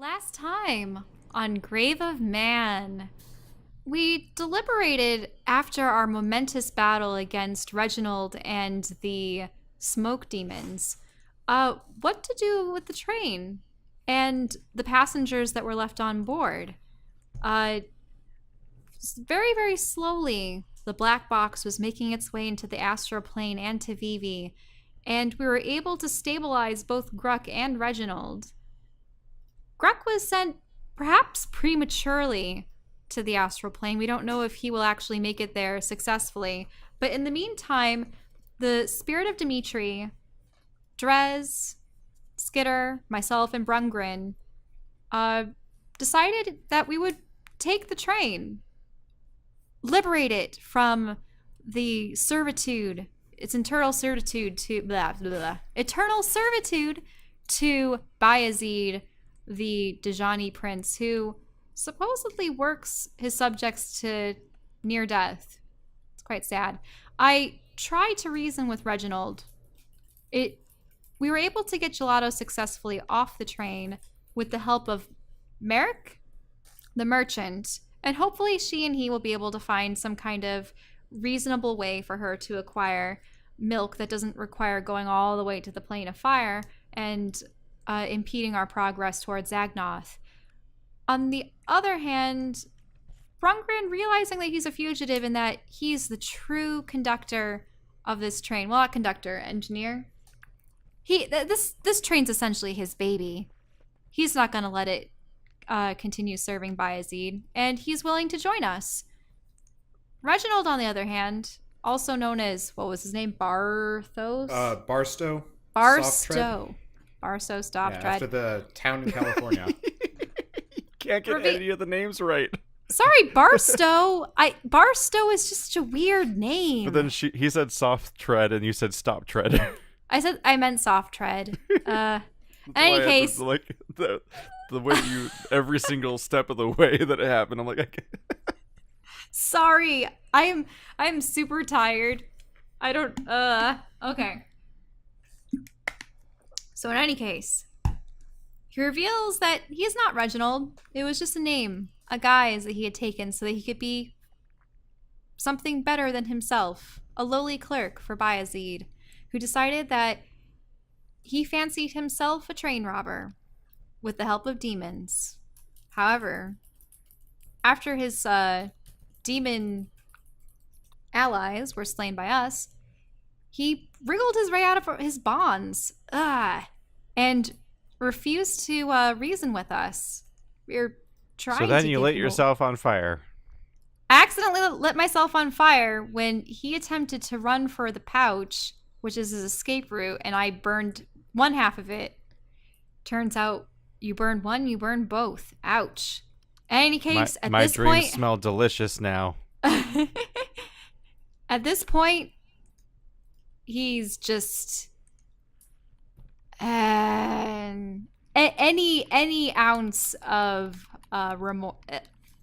Last time on Grave of Man, we deliberated after our momentous battle against Reginald and the smoke demons, what to do with the train and the passengers that were left on board. Uh, Very, very slowly, the black box was making its way into the astral plane and to Vivi, and we were able to stabilize both Gruck and Reginald. Gruck was sent perhaps prematurely to the astral plane. We don't know if he will actually make it there successfully. But in the meantime, the spirit of Dimitri, Drez, Skitter, myself, and Brungren decided that we would take the train, liberate it from the servitude, its eternal servitude to eternal servitude to Bayezid, the Dejani prince, who supposedly works his subjects to near death. It's quite sad. I tried to reason with Reginald. We were able to get Gelato successfully off the train with the help of Merrick, the merchant, and hopefully she and he will be able to find some kind of reasonable way for her to acquire milk that doesn't require going all the way to the plane of fire and impeding our progress towards Zagnoth. On the other hand, Brungren, realizing that he's a fugitive and that he's the true conductor of this train, well, not conductor, engineer. This train's essentially his baby. He's not going to let it continue serving Bayezid, and he's willing to join us. Reginald, on the other hand, also known as, what was his name? Barthos? Barstow. Barstow. Barstow, stop tread. After the town in California. Can't get any of the names right. Sorry, Barstow. Barstow is just a weird name. But then he said soft tread and you said stop tread. I meant soft tread. In any case, like the way you every single step of the way that it happened, I'm like, I can't. Sorry, I'm super tired. I don't. Okay. So in any case, he reveals that he is not Reginald. It was just a name, a guise that he had taken so that he could be something better than himself, a lowly clerk for Bayezid, who decided that he fancied himself a train robber with the help of demons. However, after his demon allies were slain by us, he wriggled his way out of his bonds and refused to reason with us. We were trying to. So then you lit yourself on fire. I accidentally lit myself on fire when he attempted to run for the pouch, which is his escape route, and I burned one half of it. Turns out you burn one, you burn both. Ouch. In any case, at this point... My dreams smell delicious now. At this point, he's just... any ounce of remorse...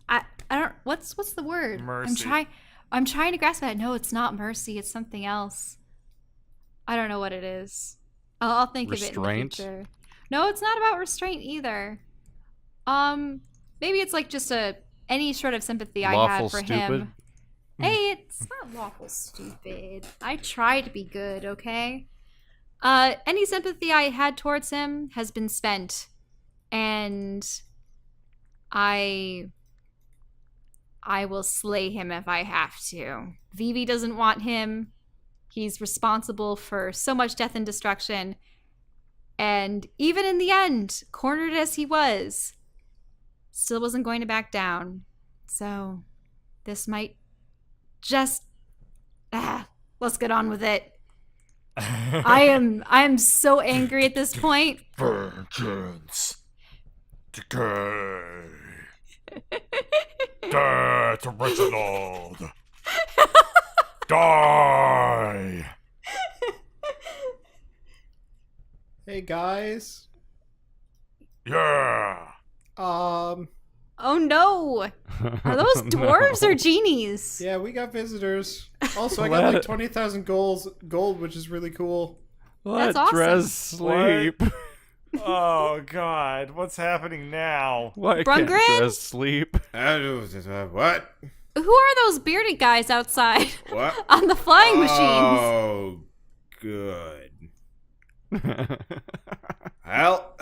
I don't... What's the word? Mercy. I'm trying to grasp that. No, it's not mercy. It's something else. I don't know what it is. I'll think of it in the future. No, it's not about restraint either. Maybe it's like just any sort of sympathy I had for him. Hey, it's not lawful stupid. I try to be good, okay? Any sympathy I had towards him has been spent, and I will slay him if I have to. Vivi doesn't want him. He's responsible for so much death and destruction. And even in the end, cornered as he was, still wasn't going to back down. So this might just... let's get on with it. I am so angry at this point. Vengeance. Decay. Death, Reginald. Die. Hey guys. Yeah. Oh no! Are those dwarves or genies? Yeah, we got visitors. Also, I got like 20,000 gold, which is really cool. Let That's awesome. Drez sleep. Oh God, what's happening now? Why can't Brungren? Drez sleep? What? Who are those bearded guys outside What? on the flying machines? Oh, good. Well,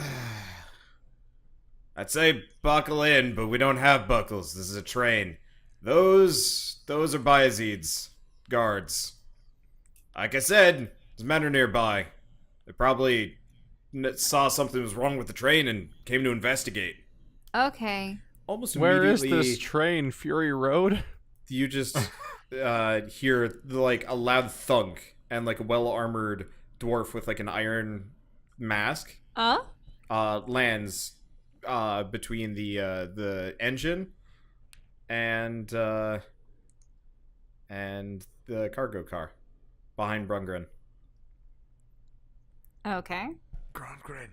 I'd say buckle in, but we don't have buckles. This is a train. Those are Bayezid's guards. Like I said, there's men are nearby. They probably saw something was wrong with the train and came to investigate. Okay. Almost Where is immediately, this train? Fury Road? you just hear like a loud thunk, and like a well-armored dwarf with like an iron mask lands between the engine and the cargo car behind Brungren. Okay. Grongrin,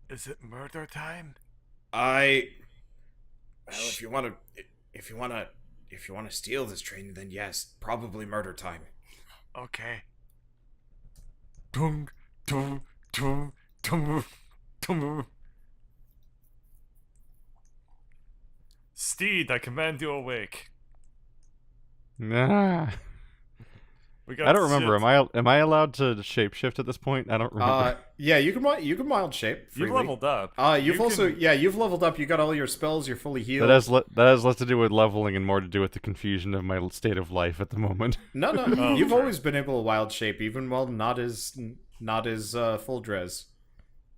is it murder time? Well, if you want to steal this train, then yes, probably murder time. Okay. Tung, tung, tung, tung, tung. Steed, I command you awake. Nah. We got I don't remember. shit. Am I allowed to shapeshift at this point? I don't remember. Yeah, you can wild shape. You've freely. leveled up. You've You also can- you've leveled up. You got all your spells. You're fully healed. that has less to do with leveling and more to do with the confusion of my state of life at the moment. No, Oh, you've sure. always been able to wild shape, even while not as full dress.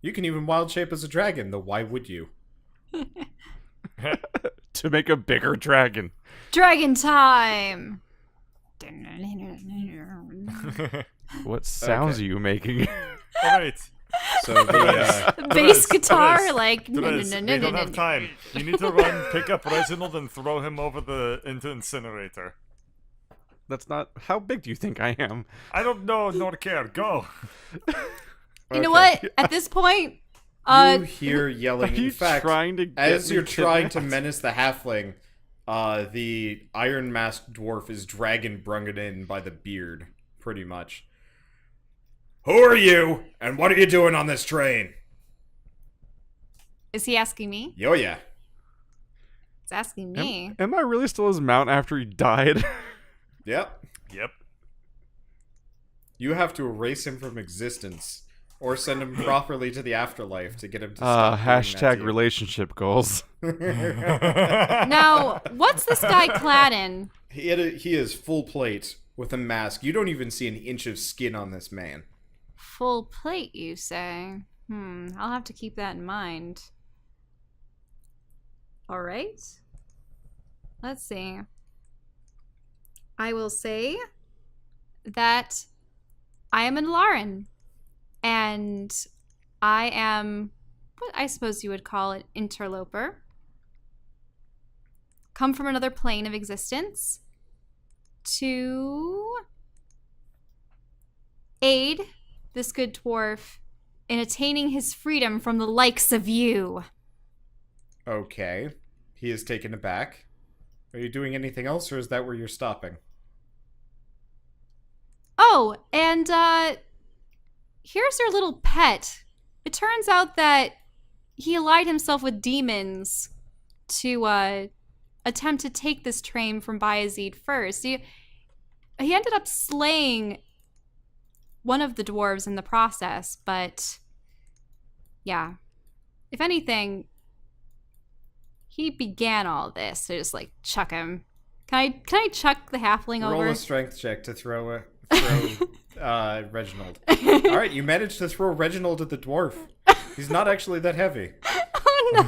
You can even wild shape as a dragon, though why would you? To make a bigger dragon. Dragon time. What sounds are you making? Alright. So the Bass Therese, guitar, Therese, like. Therese, we don't have time. You need to run, pick up Reginald, and throw him over into incinerator. That's not. How big do you think I am? I don't know, nor care. Go. You know Okay. what? At this point, you hear yelling. Are you In fact, trying to get as me you're trying to kidnapped? menace the halfling, the iron masked dwarf is dragging Brungren in by the beard, pretty much. Who are you, and what are you doing on this train? is he asking me? Yo, yeah. He's asking me. Am I really still his mount after he died? Yep. Yep. You have to erase him from existence, or send him properly to the afterlife to get him to stop doing that to Hashtag you. relationship goals. Now, what's this guy clad in? He is full plate with a mask. You don't even see an inch of skin on this man. Full plate, you say? I'll have to keep that in mind. Alright. Let's see. I will say that I am an Lauren. And I am what I suppose you would call an interloper. Come from another plane of existence to aid this good dwarf in attaining his freedom from the likes of you. Okay. He is taken aback. Are you doing anything else, or is that where you're stopping? Oh, and here's your little pet. It turns out that he allied himself with demons to attempt to take this train from Bayezid first. He ended up slaying one of the dwarves in the process, but yeah. If anything, he began all this, so just like chuck him. Can I chuck the halfling Roll over? a strength check to throw Reginald. All right, you managed to throw Reginald at the dwarf. He's not actually that heavy. Oh no.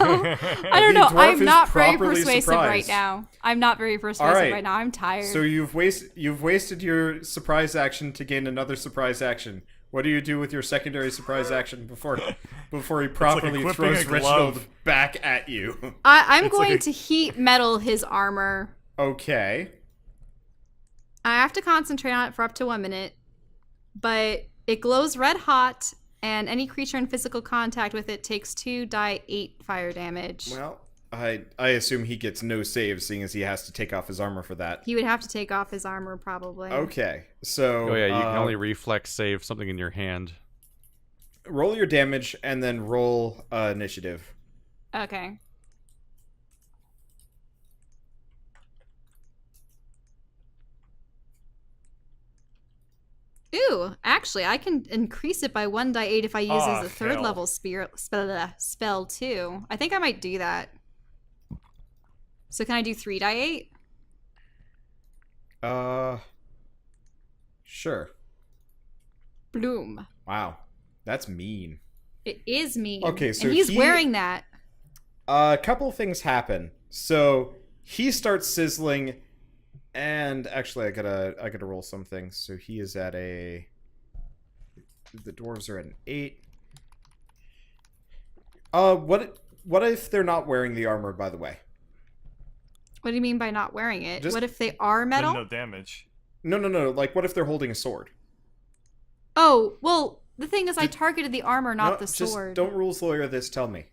I don't The know. dwarf I'm is not very properly persuasive right surprised. now. I'm not very persuasive right. right now. I'm tired. So you've wasted your surprise action to gain another surprise action. What do you do with your secondary surprise action before he properly equipping throws a Reginald glove. back at you? I'm It's going like a- to heat metal his armor. Okay. I have to concentrate on it for up to 1 minute, but it glows red hot, and any creature in physical contact with it takes 2d8 fire damage. Well, I assume he gets no save, seeing as he has to take off his armor for that. He would have to take off his armor probably. Okay, so Oh yeah, you can only reflex save something in your hand. roll your damage and then roll initiative. Okay. Ooh, actually, I can increase it by 1d8 if I use it as a third hell. level spell too. I think I might do that. So can I do 3d8? Sure. Bloom. Wow, that's mean. It is mean. Okay, so and he's he- wearing that. A couple things happen. So he starts sizzling, and actually, I gotta roll something. So he is at a. The dwarves are at an 8. What if they're not wearing the armor? By the way. What do you mean by not wearing it? Just- What if they are Then metal? no damage. No. Like, what if they're holding a sword? Oh, well, the thing is I targeted the armor, not No, the just sword. don't rules lawyer this. Tell me.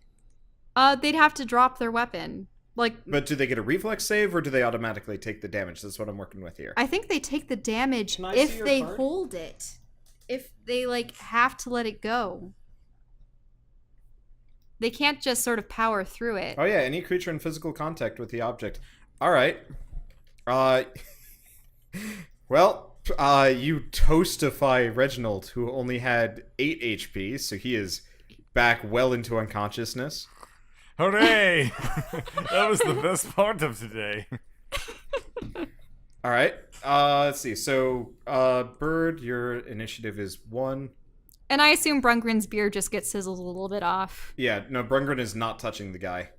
They'd have to drop their weapon. Like, But do they get a reflex save, or do they automatically take the damage? That's what I'm working with here. I think they take the damage Can I see if your they card? hold it. If they, like, have to let it go. They can't just sort of power through it. Oh yeah, any creature in physical contact with the object. All right. Well, you toastify Reginald, who only had 8 HP, so he is back well into unconsciousness. Hooray! That was the best part of today. All right. Let's see. So, Bird, your initiative is 1. And I assume Brungren's beard just gets sizzled a little bit off. Yeah, no, Brungren is not touching the guy.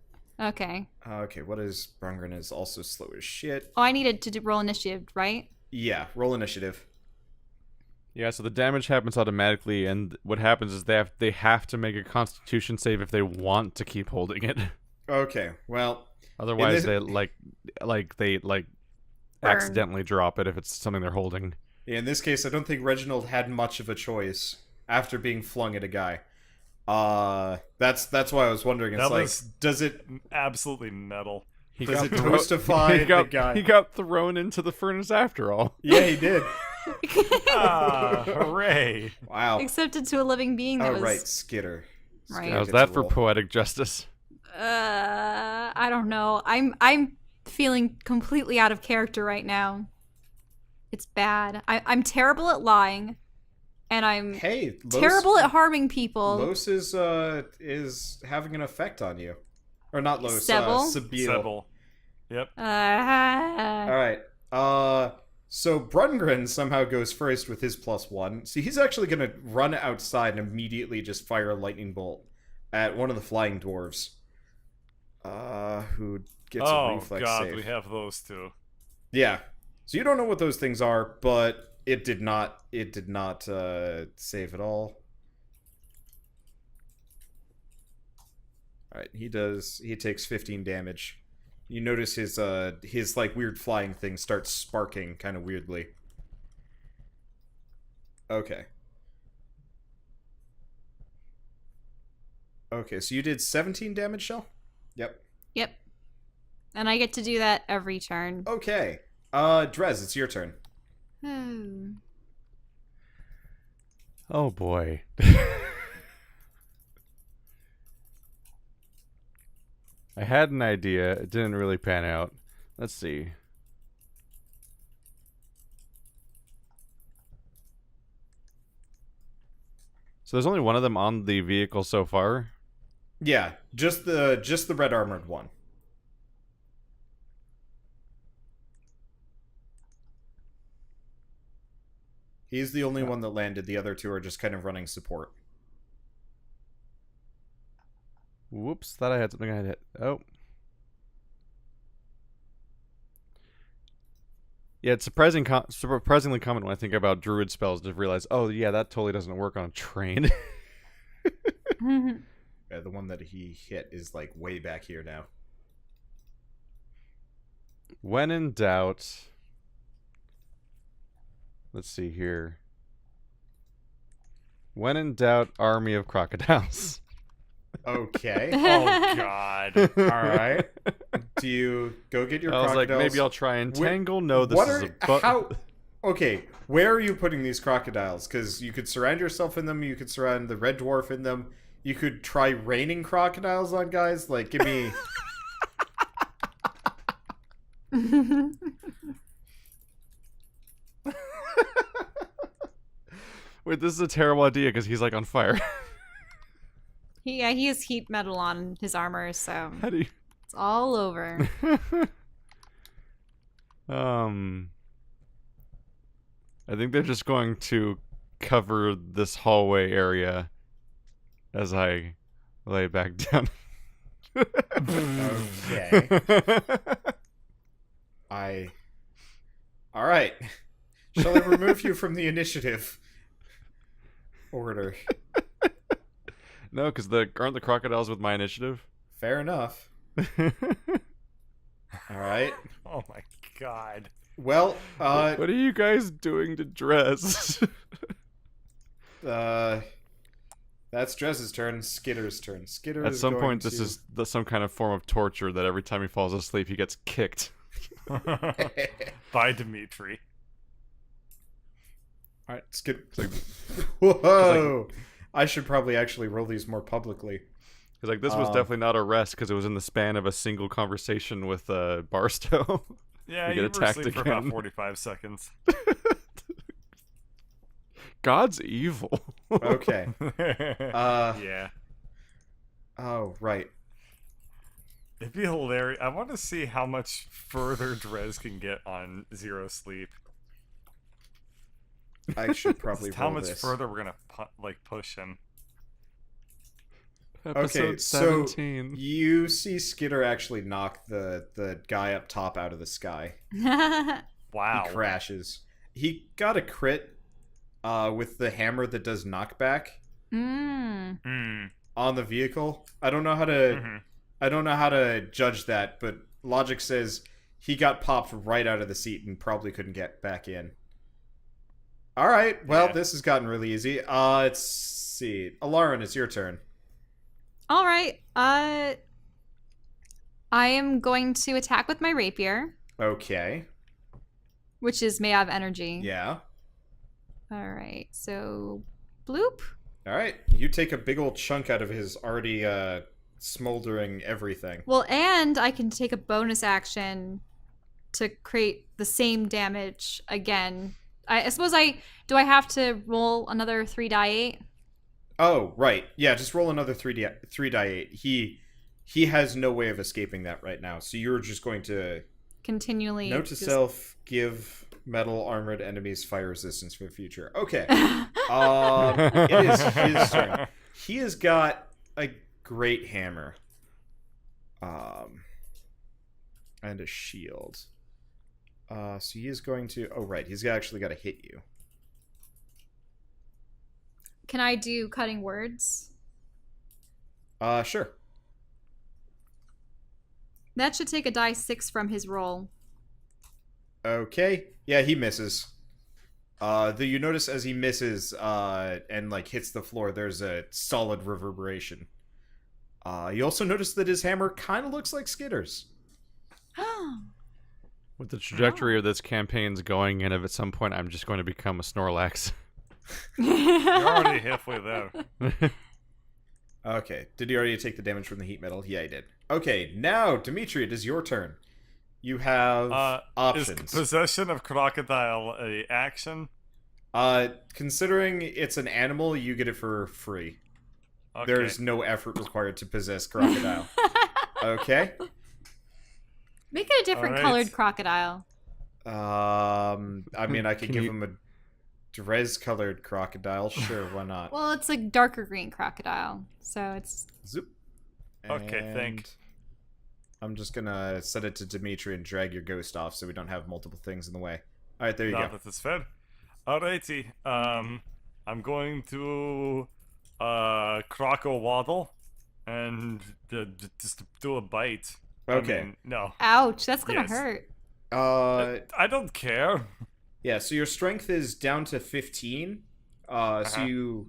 Okay. Okay, what is Brungren is also slow as shit. Oh, I needed to roll initiative, right? Yeah, roll initiative. Yeah, so the damage happens automatically, and what happens is they have to make a Constitution save if they want to keep holding it. Okay, well, Otherwise, this- they Burn. accidentally drop it if it's something they're holding. in this case, I don't think Reginald had much of a choice after being flung at a guy. That's why I was wondering. It's That like, was- does it Absolutely metal. He Does got it thro- toastify he got, the guy? He got thrown into the furnace after all. Yeah, he did. Ah, hooray! Wow. Accepted to a living being that Oh was... right, Skitter. Right. Skitter How's gets that a for roll. poetic justice? I don't know. I'm feeling completely out of character right now. It's bad. I'm terrible at lying, and I'm Hey, Los, terrible at harming people. Los is having an effect on you, or not Los? Sebel? Sabil. Sebel. Yep. All right. So Brungren somehow goes first with his +1. So he's actually gonna run outside and immediately just fire a lightning bolt at one of the flying dwarves. Who gets a Oh reflex god, save. we have those two. Yeah. So you don't know what those things are, but it did not save at all. All right, he takes 15 damage. You notice his like weird flying thing starts sparking kind of weirdly. Okay. Okay, so you did 17 damage, Shell? Yep. Yep. And I get to do that every turn. Okay. Drez, it's your turn. Oh. Oh boy. I had an idea. It didn't really pan out. Let's see. So there's only one of them on the vehicle so far. Yeah, just the red armored one. He's the only one that landed. The other two are just kind of running support. Whoops, thought I had something I had hit. Oh. Yeah, it's surprisingly common when I think about druid spells to realize, oh yeah, that totally doesn't work on a train. Yeah, the one that he hit is like way back here now. When in doubt, let's see here. When in doubt, army of crocodiles. Okay. Oh god. All right. Do you go get your I was like, crocodiles? maybe I'll try and Wait, tangle. No, this what is are a how? Okay, where are you putting these crocodiles? Because you could surround yourself in them, you could surround the red dwarf in them, you could try raining crocodiles on guys. Like, give me... Wait, this is a terrible idea because he's like on fire. He has heat metal on his armor, so How do you? it's all over. I think they're just going to cover this hallway area as I lay back down. Okay. Alright. Shall I remove you from the initiative order? No, because aren't the crocodiles with my initiative? Fair enough. Alright. Oh my god. Well, What are you guys doing to Dress? that's Dress's turn. Skitter's turn. Skitter At is some going point, this to... is some kind of form of torture that every time he falls asleep, he gets kicked. By Dimitri. Alright, Skitter. Whoa! I should probably actually roll these more publicly. Because like this was definitely not a rest because it was in the span of a single conversation with Barstow. Yeah, You you get were attacked asleep for about again. 45 seconds. God's evil. Okay. Yeah. Oh, right. It'd be hilarious. I want to see how much further Drez can get on zero sleep. I should probably Just roll how much this. further we're gonna push him. Episode Okay, so 17. you see Skitter actually knock the guy up top out of the sky. Wow. He crashes. He got a crit with the hammer that does knockback Mm. on the vehicle. I don't know how to I don't know how to judge that, but logic says he got popped right out of the seat and probably couldn't get back in. All right. Well, Yeah. this has gotten really easy. Let's see. Alarin, it's your turn. All right. I am going to attack with my rapier, Okay. which is made out of energy. Yeah. All right. So, bloop. All right. You take a big old chunk out of his already smoldering everything. Well, and I can take a bonus action to create the same damage again. I suppose do I have to roll another 3d8? Oh, right. Yeah, just roll another 3 die 8. He has no way of escaping that right now. So you're just going to Continually. note to just- self, give metal armored enemies fire resistance for the future. Okay. It is his turn. He has got a great hammer. And a shield. So he is going to... Oh, right. He's actually got to hit you. Can I do cutting words? Sure. That should take a die 6 from his roll. Okay. Yeah, he misses. You notice as he misses and like hits the floor, there's a solid reverberation. You also notice that his hammer kind of looks like Skitter's. With the trajectory of this campaign's going, and if at some point I'm just going to become a Snorlax. You're already halfway there. Okay. Did he already take the damage from the heat metal? Yeah, he did. Okay, now, Dimitri, it is your turn. You have options. Is possession of crocodile a action? Considering it's an animal, you get it for free. Okay. There's no effort required to possess crocodile. Okay. Make it a different All right. colored crocodile. I mean, I could Can give you- him a Drez-colored crocodile. Sure, why not? Well, it's a darker green crocodile, so it's... Zoop. Okay, And thank- I'm just gonna set it to Dimitri and drag your ghost off so we don't have multiple things in the way. Alright, there you Now go. that is fair. Alrighty. I'm going to croco waddle and just do a bite. Okay. I mean, no. Ouch, that's gonna Yes. hurt. I don't care. Yeah, so your strength is down to 15. So you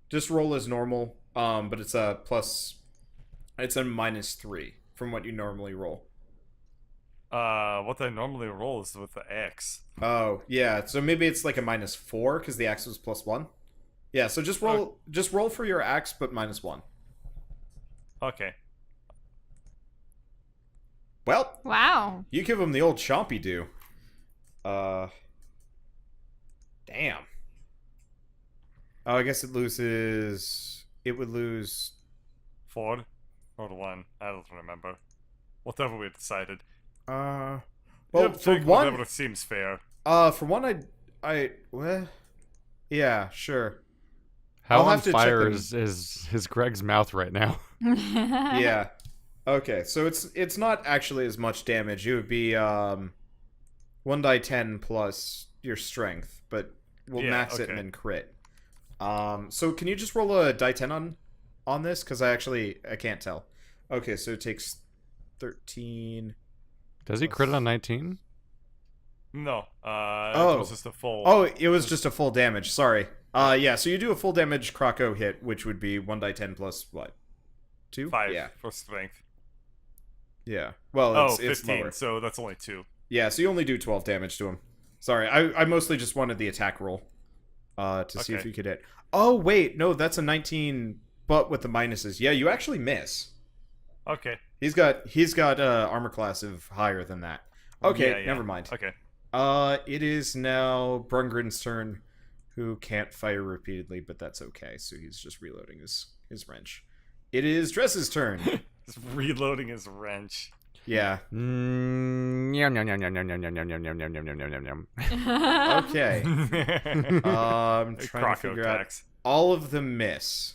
just roll as normal, but it's a minus 3 from what you normally roll. What I normally roll is with the X. Oh, yeah. So maybe it's like a -4 because the axe was +1. Yeah. So just roll for your axe, but -1. Okay. Well, Wow. you give him the old chompy do. Damn. Oh, I guess it loses. It would lose. 4 or 1. I don't remember. Whatever we decided. Well, Yeah, for take one, whatever seems fair. well, yeah, sure. How I'll on have to check fire them. is Greg's mouth right now? Yeah. Okay, so it's not actually as much damage. It would be 1d10 plus your strength, but we'll Yeah, max it okay. and then crit. So can you just roll a die 10 on this? Because I can't tell. Okay, so it takes 13. Does he crit on 19? No. Oh. It was just a full. Oh, it was just a full damage. Sorry. Yeah. So you do a full damage Krakow hit, which would be 1d10 plus what? 2? 5 Yeah. for strength. Yeah. Well, Oh, it's 15, lower. so that's only 2. Yeah. So you only do 12 damage to him. Sorry. I mostly just wanted the attack roll. To see if Okay. you could hit. Oh wait, no, that's a 19, but with the minuses. Yeah, you actually miss. Okay. He's got armor class of higher than that. Okay, Yeah. never mind. Okay. It is now Brungren's turn, who can't fire repeatedly, but that's okay. So he's just reloading his wrench. It is Dress's turn. Just reloading his wrench. Yeah. Yum, yum, yum, yum, yum, yum, yum, yum, yum, yum, yum, yum, yum, yum. Okay. Trying to Croco figure out. tax. All of them miss.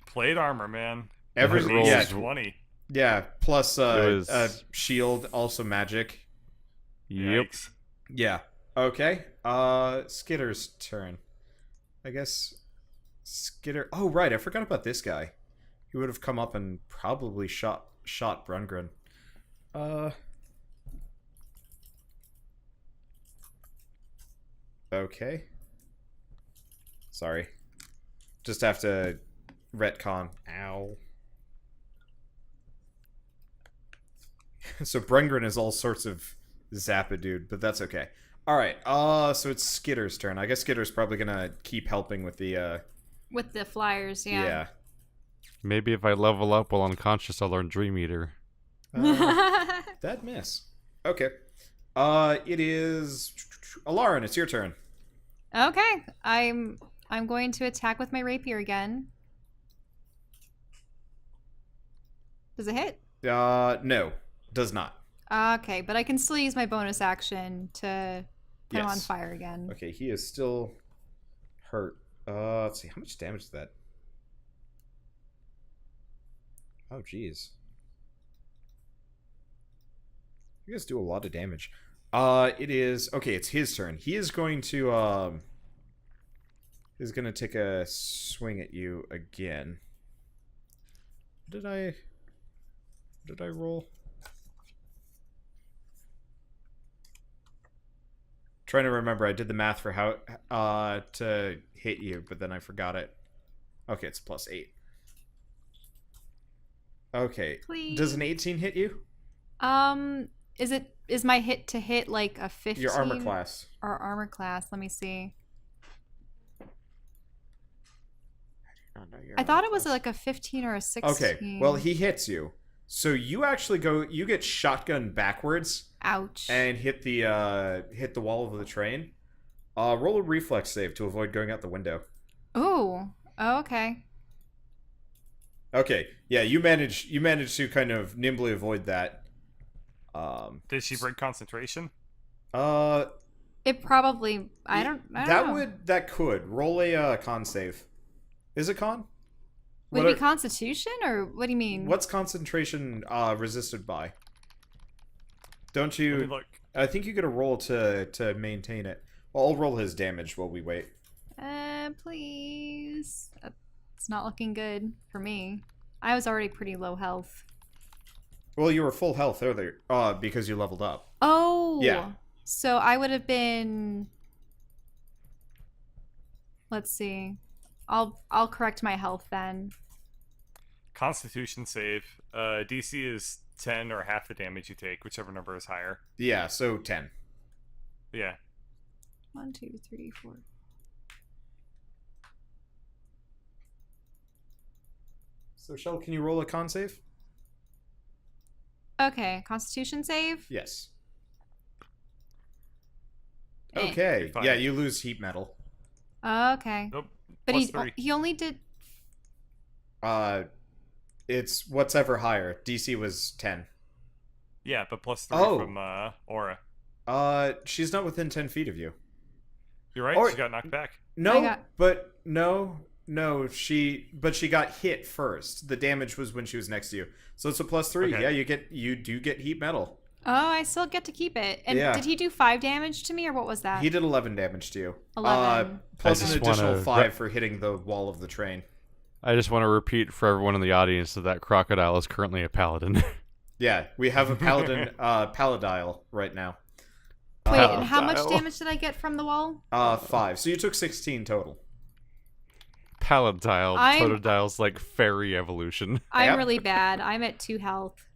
Plate armor, man. Every That rolls- yeah, 20. yeah. Plus It was- shield, also magic. Yep. Yikes. Yeah. Okay. Skitter's turn. I guess Skitter. Oh right, I forgot about this guy. He would have come up and probably shot Brungren. Okay. Sorry. Just have to retcon. Ow. So Brungren is all sorts of Zappa dude, but that's okay. Alright, so it's Skitter's turn. I guess Skitter's probably gonna keep helping with the, With the flyers, yeah. yeah. Maybe if I level up while unconscious, I'll learn Dream Eater. That miss. Okay. It is Alarin, it's your turn. Okay, I'm going to attack with my rapier again. Does it hit? No, does not. Okay, but I can still use my bonus action to put him on Yes. fire again. Okay, he is still hurt. Let's see, how much damage is that? Oh, jeez. You guys do a lot of damage. It is okay. It's his turn. He is going to take a swing at you again. Did I roll? Trying to remember. I did the math for how to hit you, but then I forgot it. Okay, it's +8. Okay. Please. Does an 18 hit you? Is my hit to hit like a 15? Your armor class. Or armor class, let me see. I thought it was like a 15 or a 16. Okay, well, he hits you. So you actually you get shotgun backwards Ouch. and hit the wall of the train. Roll a reflex save to avoid going out the window. Ooh. Oh, okay. Okay, yeah, you manage to kind of nimbly avoid that. Did she break concentration? It probably. I don't know. That could roll a con save. Is it con? Would What it be Constitution or what do you mean? What's concentration resisted by? Don't Let me you? look. I think you get a roll to maintain it. Well, I'll roll his damage while we wait. Please. It's not looking good for me. I was already pretty low health. Well, you were full health earlier, because you leveled up. Oh. Yeah. So I would have been. Let's see. I'll correct my health then. Constitution save. DC is 10 or half the damage you take, whichever number is higher. Yeah, so 10. Yeah. 1, 2, 3, 4. So, Shell, can you roll a con save? Okay, Constitution save. Yes. Eh. Okay. You're fine. Yeah, you lose heat metal. Okay, Nope. but Plus 3. he only did. It's whatever higher. DC was 10. Yeah, but plus 3 Oh. from Aura. She's not within 10 feet of you. You're right. Or- She got knocked back. No, got- but no, she got hit first. The damage was when she was next to you. So it's a plus 3. Okay. Yeah, you do get heat metal. Oh, I still get to keep it. And Yeah. did he do 5 damage to me, or what was that? He did 11 damage to you. 11. Plus I an just additional wanna 5 for hitting the wall of the train. I just want to repeat for everyone in the audience that crocodile is currently a paladin. Yeah, we have a paladin paladile right now. Wait, and how much Dial. damage did I get from the wall? 5. So you took 16 total. Paladile, I'm- Totodile's like fairy evolution. I'm Yep. really bad. I'm at 2 health.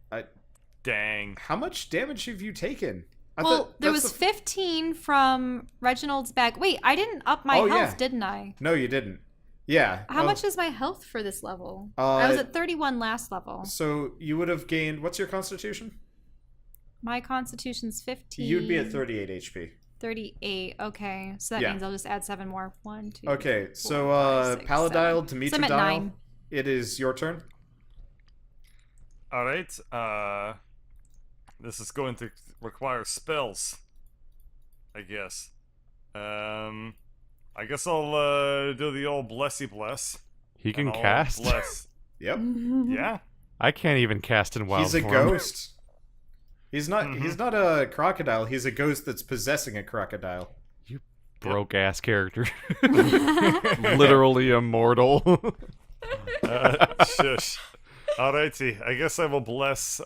Dang. How much damage have you taken? Well, there that's was 15 from Reginald's bag. Wait, I didn't up my Oh, health, yeah. didn't I? No, you didn't. Yeah. How oh, much is my health for this level? I was Uh, at 31 last level. So you would have gained. What's your constitution? My constitution's 15. You'd be at 38 HP. 38. Okay, so that Yeah. means I'll just add 7 more. 1, 2. Okay, 4, so 5, 6, Paladile, 7. So I'm at Dimitridile, 9. it is your turn. All right. This is going to require spells, I guess. I guess I'll do the old blessy bless. He can and I'll cast. Bless. Yep. Yeah. I can't even cast in wild He's a form. ghost. He's not. Mhm. He's not a crocodile. He's a ghost that's possessing a crocodile. Broke ass character. Literally immortal. Shush. Alrighty. I guess I will bless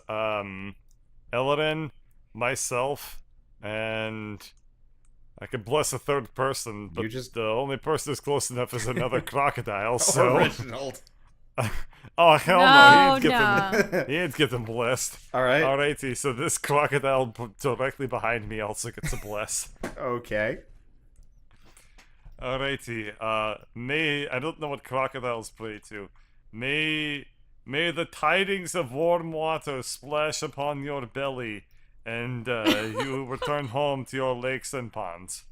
Elodin, myself, and I could bless a third person, but You just- the only person who's close enough is another crocodile. So, Reginald. oh hell no, No, he ain't no. get them. He ain't get them blessed. All right. Alrighty, so this crocodile directly behind me also gets a bless. Okay. Alrighty, may I don't know what crocodiles pray to. May the tidings of warm water splash upon your belly, and you return home to your lakes and ponds.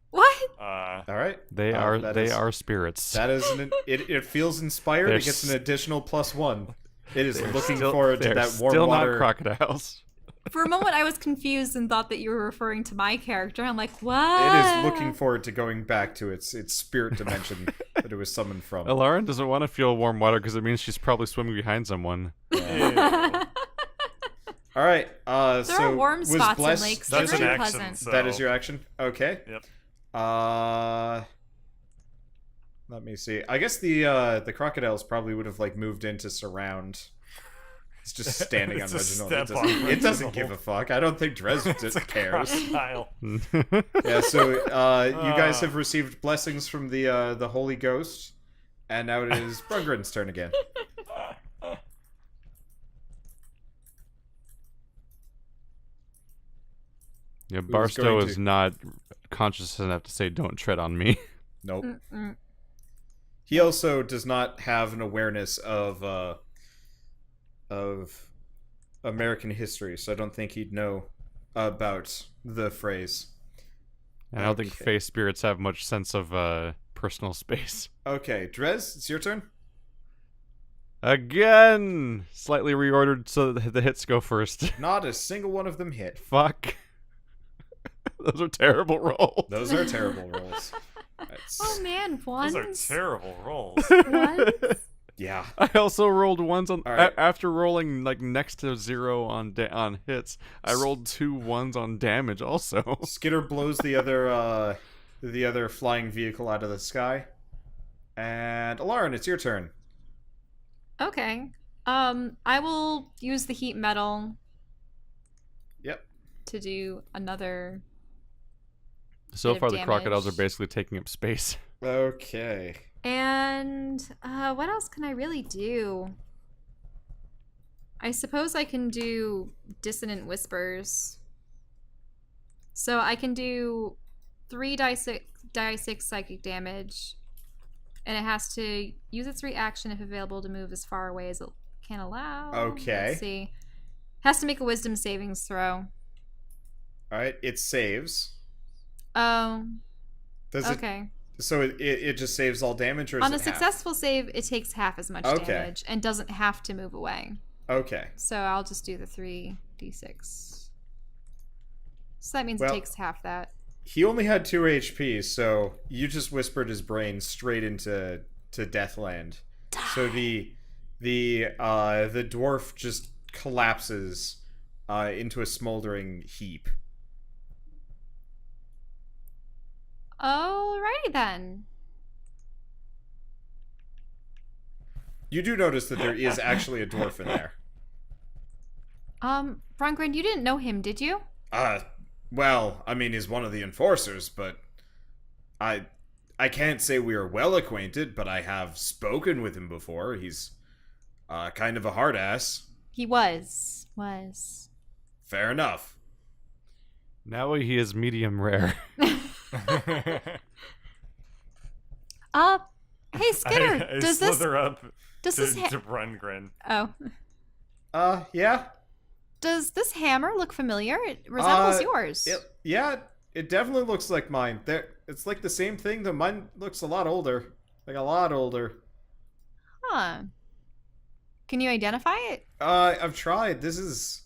What? All right. They that is- are spirits. That is it feels inspired. They're It gets an additional +1. It is They're looking still- forward to they're that warm still water. not crocodiles. For a moment, I was confused and thought that you were referring to my character. I'm like, what? It is looking forward to going back to its spirit dimension that it was summoned from. Alarin doesn't want to feel warm water because it means she's probably swimming behind someone. Ew. All right. There So are warm was spots blessed- in lakes. That's They're an very action. pleasant. So. That is your action. Okay. Yep. Let me see. I guess the crocodiles probably would have like moved in to surround. It's just standing on It's a Reginald. step on It doesn't Reginald. give a fuck. I don't think Dres It's a cares. crocodile. Yeah. So you guys have received blessings from the Holy Ghost, and now it is Brungren's turn again. Yeah, Who's Barstow going is to? not conscious enough to say, "Don't tread on me." Nope. Mm-mm. He also does not have an awareness of American history, so I don't think he'd know about the phrase. And I don't think Okay. face spirits have much sense of personal space. Okay, Dres, it's your turn. Again, slightly reordered so that the hits go first. Not a single one of them hit. Fuck. Those are terrible rolls. Those are terrible rolls. That's- Oh man, ones. Those are terrible rolls. Ones? yeah. I also rolled ones on All right. after rolling like next to 0 on hits. I rolled 2 ones on damage also. Skitter blows the other flying vehicle out of the sky. And Alarin, it's your turn. Okay. I will use the heat metal Yep. to do another. So Bit of far, the crocodiles are damage. basically taking up space. Okay. And what else can I really do? I suppose I can do dissonant whispers. So I can do 3 die 6 psychic damage, and it has to use its reaction if available to move as far away as it can allow. Okay. Let's see. Has to make a wisdom savings throw. Alright, it saves. Oh. Does Okay. So it just saves all damage, or is On a it half? successful save, it takes half as much Okay. damage and doesn't have to move away. Okay. So I'll just do the 3d6. So that means Well, it takes half that. He only had 2 HP, so you just whispered his brain straight into Deathland. So the dwarf just collapses into a smoldering heap. Alrighty then. You do notice that there is actually a dwarf in there. Brongren, you didn't know him, did you? Well, I mean, he's one of the enforcers, but I can't say we are well acquainted, but I have spoken with him before. He's kind of a hard ass. He was. Fair enough. Now he is medium rare. Hey Skitter, I does this slither up does this to Brungren. Oh. Yeah. Does this hammer look familiar? It resembles yours. It definitely looks like mine. It's like the same thing, though mine looks a lot older. Like a lot older. Huh. Can you identify it? I've tried. This is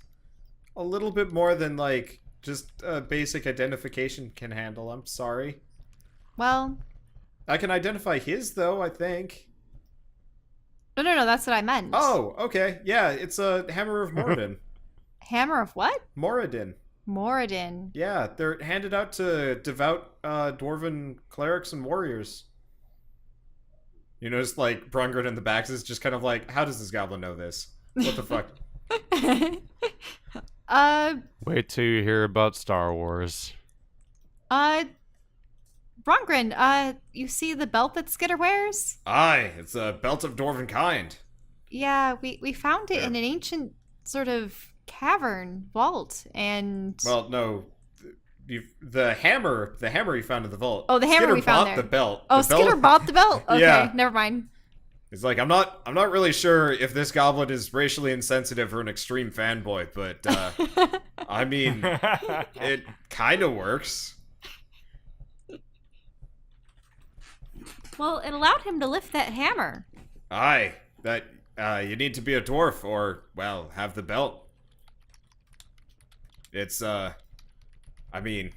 a little bit more than, like, just basic identification can handle. I'm sorry. Well, I can identify his, though, I think. no, that's what I meant. Oh, okay. Yeah, it's a Hammer of Moradin. Hammer of what? Moradin. Moradin. Yeah, they're handed out to devout dwarven clerics and warriors. You notice, like, Brungren in the back is just kind of like, how does this goblin know this? What the fuck? Wait till you hear about Star Wars. Brongren, you see the belt that Skitter wears? Aye, it's a belt of dwarven kind. Yeah, we found it in an ancient sort of cavern vault, and Well, no, the hammer you found in the vault. Oh, the hammer Skitter we found bought there. the belt. Oh, The Skitter belt- bought the belt. Okay, Yeah. never mind. It's like I'm not really sure if this goblin is racially insensitive or an extreme fanboy, but I mean, it kind of works. Well, it allowed him to lift that hammer. Aye, that you need to be a dwarf or, well, have the belt. It's I mean,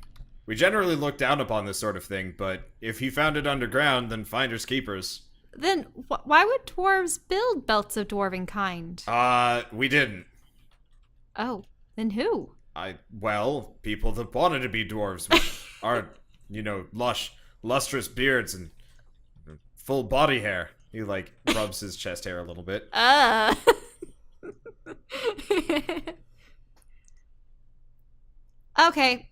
we generally look down upon this sort of thing, but if he found it underground, then finders keepers. Then why would dwarves build belts of dwarven kind? We didn't. Oh, then who? Well, people that wanted to be dwarves with our, lustrous beards and full body hair. He, like, rubs his chest hair a little bit. Okay.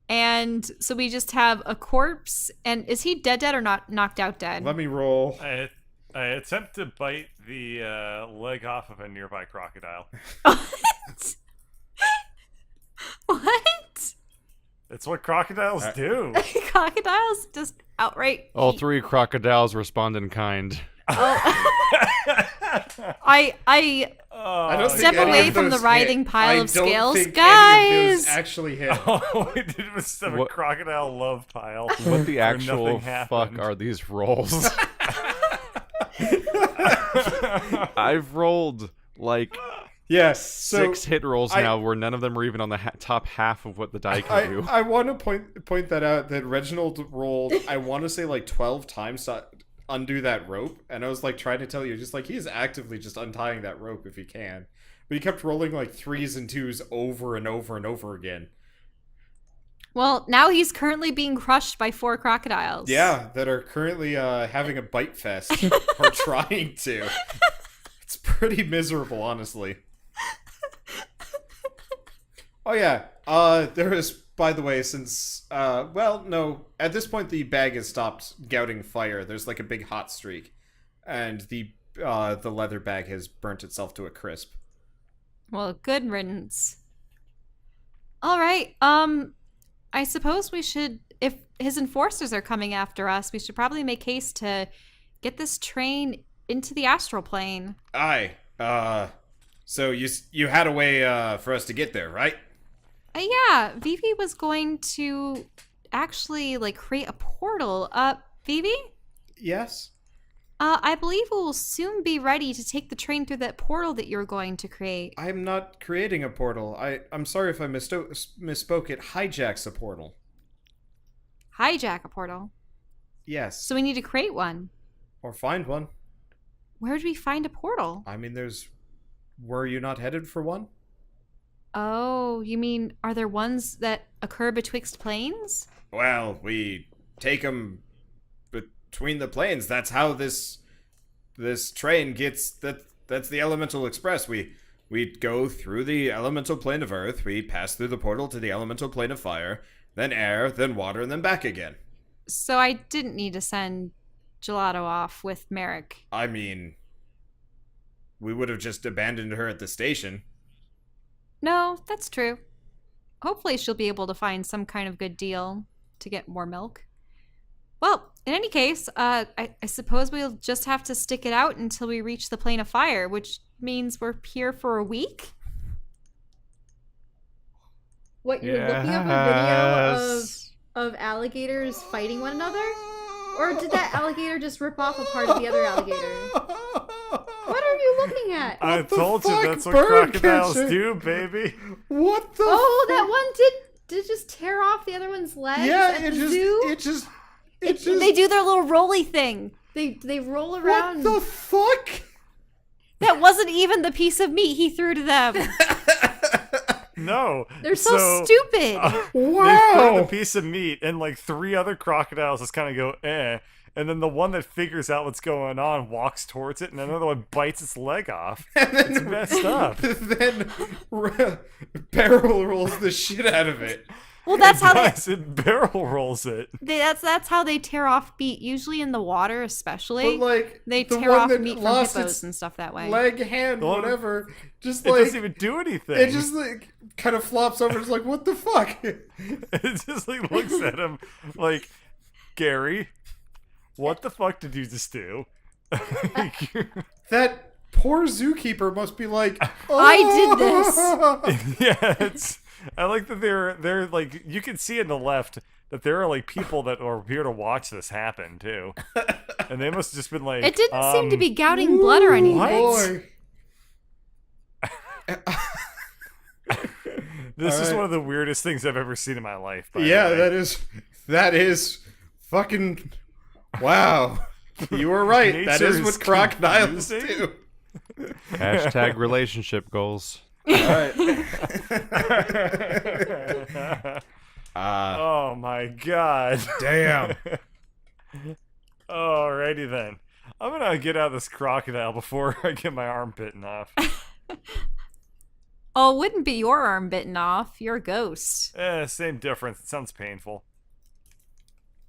And so we just have a corpse, and is he dead or not knocked out dead? Let me roll. I attempt to bite the leg off of a nearby crocodile. What? What? It's what crocodiles do. Crocodiles just outright All eat- 3 crocodiles respond in kind. I I don't think step any away of from the those writhing hit. pile I of don't scales. think any of those Guys! actually hit. All we did was have a What- crocodile love pile. What the where actual nothing fuck happened. are these rolls? I've rolled like Yes. So 6 hit rolls I- now where none of them are even on the top half of what the die can do. I want to point that out that Reginald rolled, I want to say, like 12 times to undo that rope, and I was like trying to tell you, just like, he is actively just untying that rope if he can, but he kept rolling like 3s and 2s over and over and over again. Well, now he's currently being crushed by 4 crocodiles. Yeah, that are currently having a bite fest or trying to. It's pretty miserable, honestly. Oh yeah, there is by the way, since well, no, at this point the bag has stopped gouting fire. There's like a big hot streak, and the leather bag has burnt itself to a crisp. Well, good riddance. All right. I suppose we should, if his enforcers are coming after us, we should probably make haste to get this train into the astral plane. Aye. So you had a way for us to get there, right? Yeah, Vivi was going to actually like create a portal. Vivi? Yes. I believe we will soon be ready to take the train through that portal that you're going to create. I'm not creating a portal. I'm sorry if I misspoke. It hijacks a portal. Hijack a portal. Yes. So we need to create one. Or find one. Where do we find a portal? I mean, were you not headed for one? Oh, you mean, are there ones that occur betwixt planes? Well, we take them between the planes. That's how this train gets. That's the Elemental Express. We go through the elemental plane of Earth. We pass through the portal to the elemental plane of fire, then air, then water, and then back again. So I didn't need to send Gelato off with Merrick. I mean, we would have just abandoned her at the station. No, that's true. Hopefully she'll be able to find some kind of good deal to get more milk. Well, in any case, I suppose we'll just have to stick it out until we reach the plane of fire, which means we're here for a week? What, you're looking up a video of alligators fighting one another? Or did that alligator just rip off a part of the other alligator? What are you looking at? I told you fuck, that's what bird crocodiles catcher? do, baby. What the? Oh, that one did just tear off the other one's legs at the zoo? It just. They do their little rolly thing. They roll around. What the fuck? That wasn't even the piece of meat he threw to them. No. They're so stupid. They throw the piece of meat, and like 3 other crocodiles just kind of go, eh. And then the one that figures out what's going on walks towards it, and another one bites its leg off. It's messed up. Then barrel rolls the shit out of it. Well, that's how it barrel rolls it. that's how they tear off meat. Usually in the water, especially. But like they the tear one off that meat from lost hippos its and stuff that way. leg, hand, The one- whatever. Just It like doesn't even do anything. it just like kind of flops over. It's like, what the fuck? It just like looks at him like, Gary, what the fuck did you just do? That poor zookeeper must be like, oh. I did this. Yeah, I like that they're like, you can see in the left that there are like people that are here to watch this happen too, and they must have just been like, It didn't seem to be gouting blood or anything. Boy. This is Alright. one of the weirdest things I've ever seen in my life. By Yeah, the way. that is fucking wow. You were right. That Nature is what is crocodiles confusing. do. Hashtag relationship goals. All right. Oh my god. Damn. Alrighty then. I'm gonna get out of this crocodile before I get my arm bitten off. Oh, it wouldn't be your arm bitten off. You're a ghost. Same difference. It sounds painful.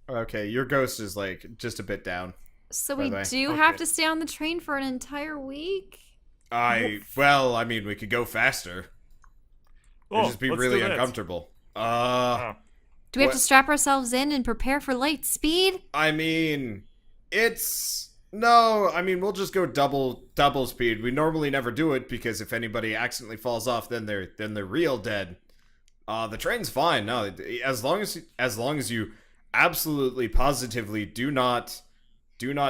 Okay, your ghost is like just a bit down. So By we the way. do have to stay on the train for an entire week? Well, I mean, we could go faster. It'd just be let's really do that. uncomfortable. Do we have to What? strap ourselves in and prepare for light speed? I mean, no. I mean, we'll just go double speed. We normally never do it because if anybody accidentally falls off, then they're real dead. The train's fine. No, as long as you absolutely positively do not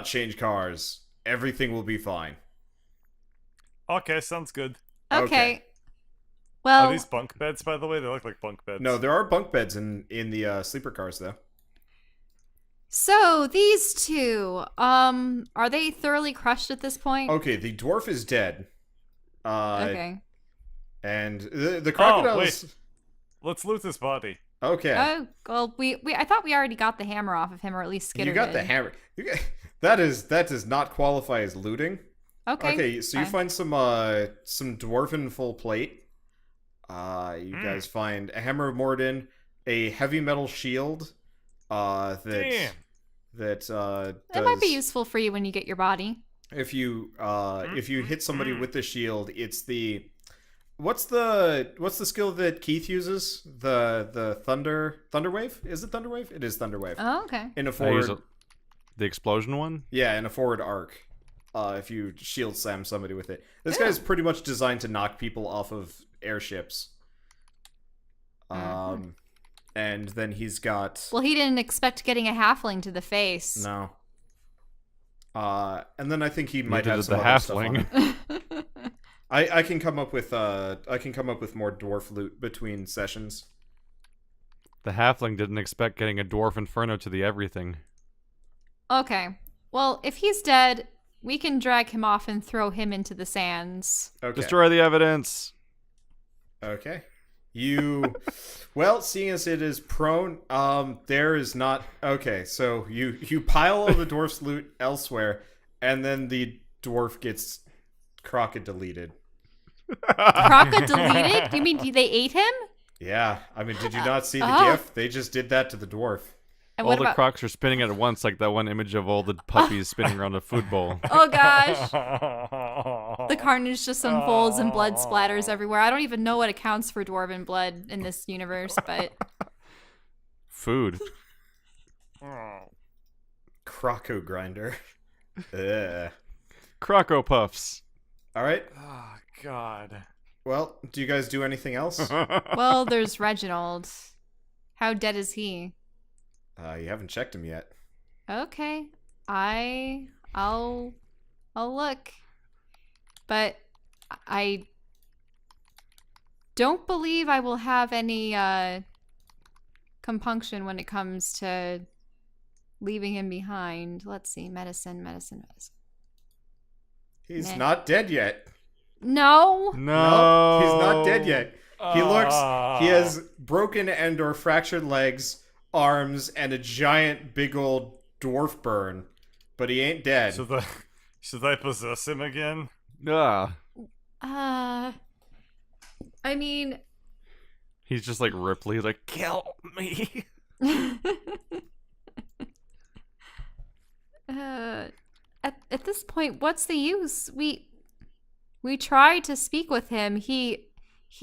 change cars, everything will be fine. Okay, sounds good. Okay. Okay. Well, Are these bunk beds, by the way? They look like bunk beds. No, there are bunk beds in the sleeper cars though. so these two, are they thoroughly crushed at this point? Okay, the dwarf is dead. Okay. And the crocodiles. wait. Let's loot this body. Okay. Oh, well, I thought we already got the hammer off of him, or at least Skitter You got did. the hammer. That does not qualify as looting. Okay. Okay, so you fine. find some dwarven full plate. You guys find a hammer of Morden, a heavy metal shield that Damn. that That might be does- useful for you when you get your body. if you hit somebody with the shield, it's the what's the skill that Keith uses? The thunder wave? Is it thunder wave? It is thunder wave. Oh, okay. In a I forward, use the explosion one. yeah, in a forward arc. If you shield slam somebody with it, this guy's pretty much designed to knock people off of airships. And then he's got Well, he didn't expect getting a halfling to the face. no. And then I think he might Neither have did some the other stuff on halfling. him. I can come up with more dwarf loot between sessions. The halfling didn't expect getting a dwarf inferno to the everything. Okay. Well, if he's dead, we can drag him off and throw him into the sands. Okay. Destroy the evidence. Okay. Well, seeing as it is prone, there is not. Okay, so you pile all the dwarf's loot elsewhere, and then the dwarf gets Crockett deleted. Crockett deleted? You mean they ate him? Yeah, I mean, did you not see the Oh. GIF? They just did that to the dwarf. And All what the about? crocs are spinning at once, like that one image of all the puppies spinning around a food bowl. Oh gosh. The carnage just unfolds and blood splatters everywhere. I don't even know what accounts for dwarven blood in this universe, but Food. Croco grinder. Ugh. Croco puffs. All right. Oh, God. Well, do you guys do anything else? well, there's Reginald. How dead is he? You haven't checked him yet. Okay. I'll look. But I don't believe I will have any compunction when it comes to leaving him behind. Let's see. Medicine. He's Meh. not dead yet. No. No. He's not dead yet. He has broken and or fractured legs, arms, and a giant big old dwarf burn, but he ain't dead. Should I possess him again? Ah. I mean, He's just like Ripley, like, kill me. at this point, what's the use? We tried to speak with him. He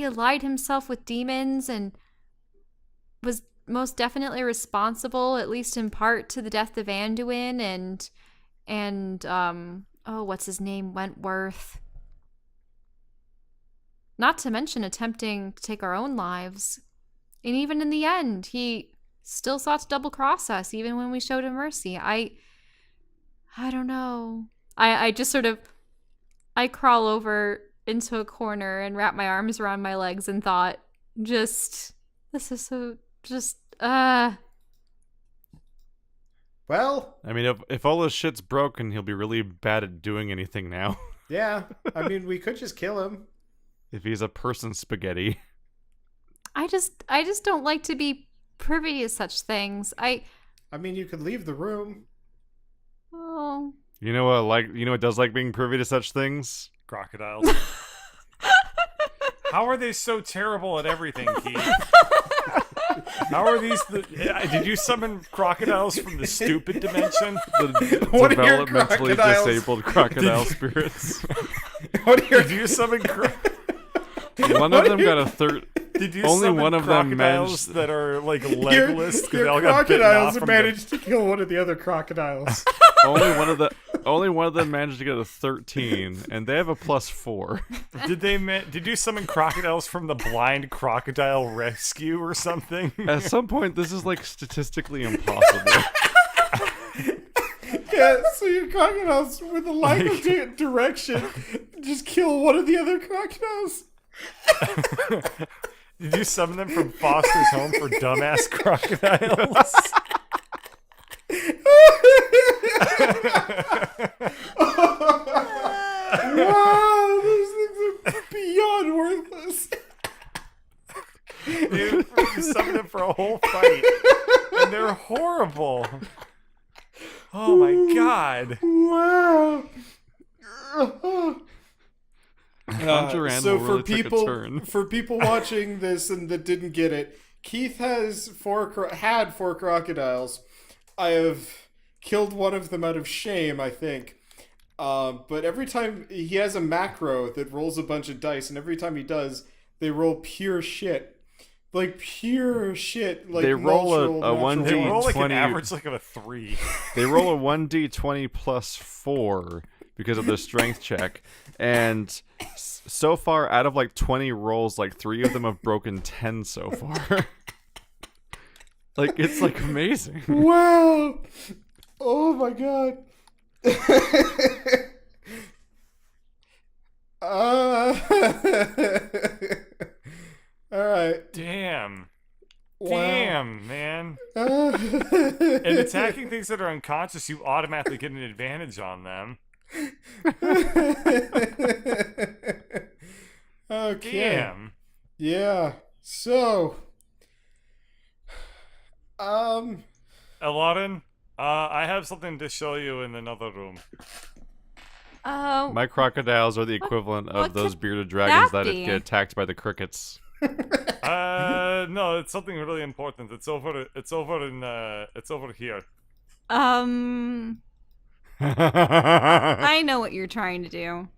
allied himself with demons and was most definitely responsible, at least in part, to the death of Anduin and what's his name? Wentworth. Not to mention attempting to take our own lives. And even in the end, he still sought to double cross us, even when we showed him mercy. I don't know. I just sort of, I crawl over into a corner and wrap my arms around my legs and thought, this is so, Well, I mean, if all his shit's broken, he'll be really bad at doing anything now. yeah. I mean, we could just kill him. If he's a person spaghetti. I just don't like to be privy to such things. I mean, you could leave the room. Oh. You know what does like being privy to such things? Crocodiles. How are they so terrible at everything, Keith? How are these did you summon crocodiles from the stupid dimension? The What are your developmentally crocodiles? disabled crocodile spirits. What are your Did you summon One of them got a third. Did you Only summon one of them crocodiles managed- that are like legless because they your all got bitten off crocodiles from managed to kill one of the other crocodiles. Only one of them managed to get a 13, and they have a +4. Did you summon crocodiles from the blind crocodile rescue or something? At some point, this is like statistically impossible. Yeah, so your crocodiles, with a lack of direction, just kill one of the other crocodiles. Did you summon them from Foster's Home for Dumbass Crocodiles? Wow, those things are beyond worthless. Dude, you summoned them for a whole fight, and they're horrible. Oh my god. Wow. Conjuran So will really for take a turn. people watching this and that didn't get it, Keith has had 4 crocodiles. I have killed one of them out of shame, I think. But every time he has a macro that rolls a bunch of dice, and every time he does, they roll pure shit. Like pure shit. Like They roll a natural 1d20. They roll like an 20. average like of a 3. They roll a 1d20 plus 4 because of their strength check. And so far, out of like 20 rolls, like 3 of them have broken 10 so far. Like, it's like amazing. Wow! Oh my god. Alright. Damn. Wow. Damn, man. In attacking things that are unconscious, you automatically get an advantage on them. Okay. Damn. Yeah. So. Elorin, I have something to show you in another room. Oh, My crocodiles are the equivalent of what those could bearded dragons that be? get attacked by the crickets. No, it's something really important. It's over here. I know what you're trying to do.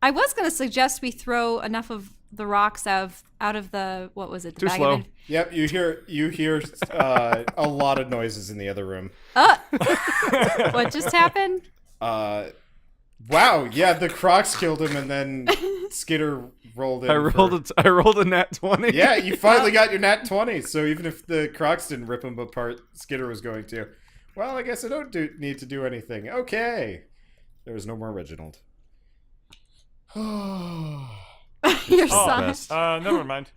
I was gonna suggest we throw enough of the rocks out of the what was it? The Too bag slow. Of Yep, you hear a lot of noises in the other room. what just happened? Wow, yeah, the crocs killed him, and then Skitter rolled in. I rolled a nat 20. Yeah, you finally got your nat 20. So even if the crocs didn't rip him apart, Skitter was going to. Well, I guess I don't need to do anything. Okay, there was no more Reginald. Your Oh, son. best. Never mind.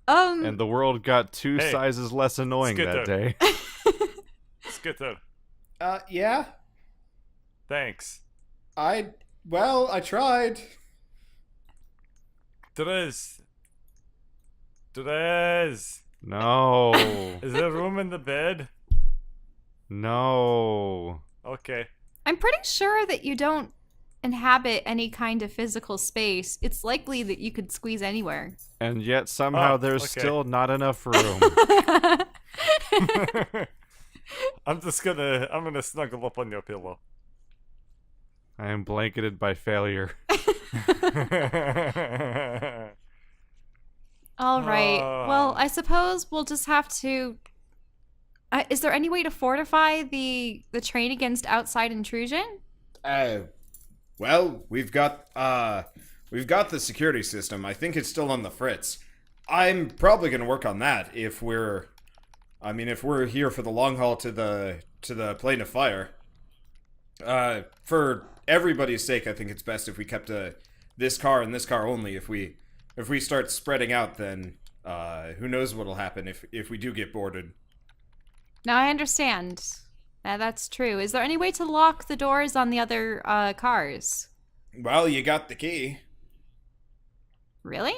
And the world got 2 Hey, sizes less annoying that Skitter. day. Skitter. Yeah, Thanks. I tried. Therese. No. Is there room in the bed? No. Okay. I'm pretty sure that you don't inhabit any kind of physical space. It's likely that you could squeeze anywhere. And yet somehow Oh, there's okay. still not enough room. I'm gonna snuggle up on your pillow. I am blanketed by failure. All right. Well, I suppose we'll just have to. Is there any way to fortify the train against outside intrusion? Well, we've got the security system. I think it's still on the fritz. I'm probably gonna work on that if we're here for the long haul to the plane of fire. For everybody's sake, I think it's best if we kept this car and this car only. If we start spreading out, then who knows what'll happen if we do get boarded. Now I understand. That's true. Is there any way to lock the doors on the other cars? Well, you got the key. Really?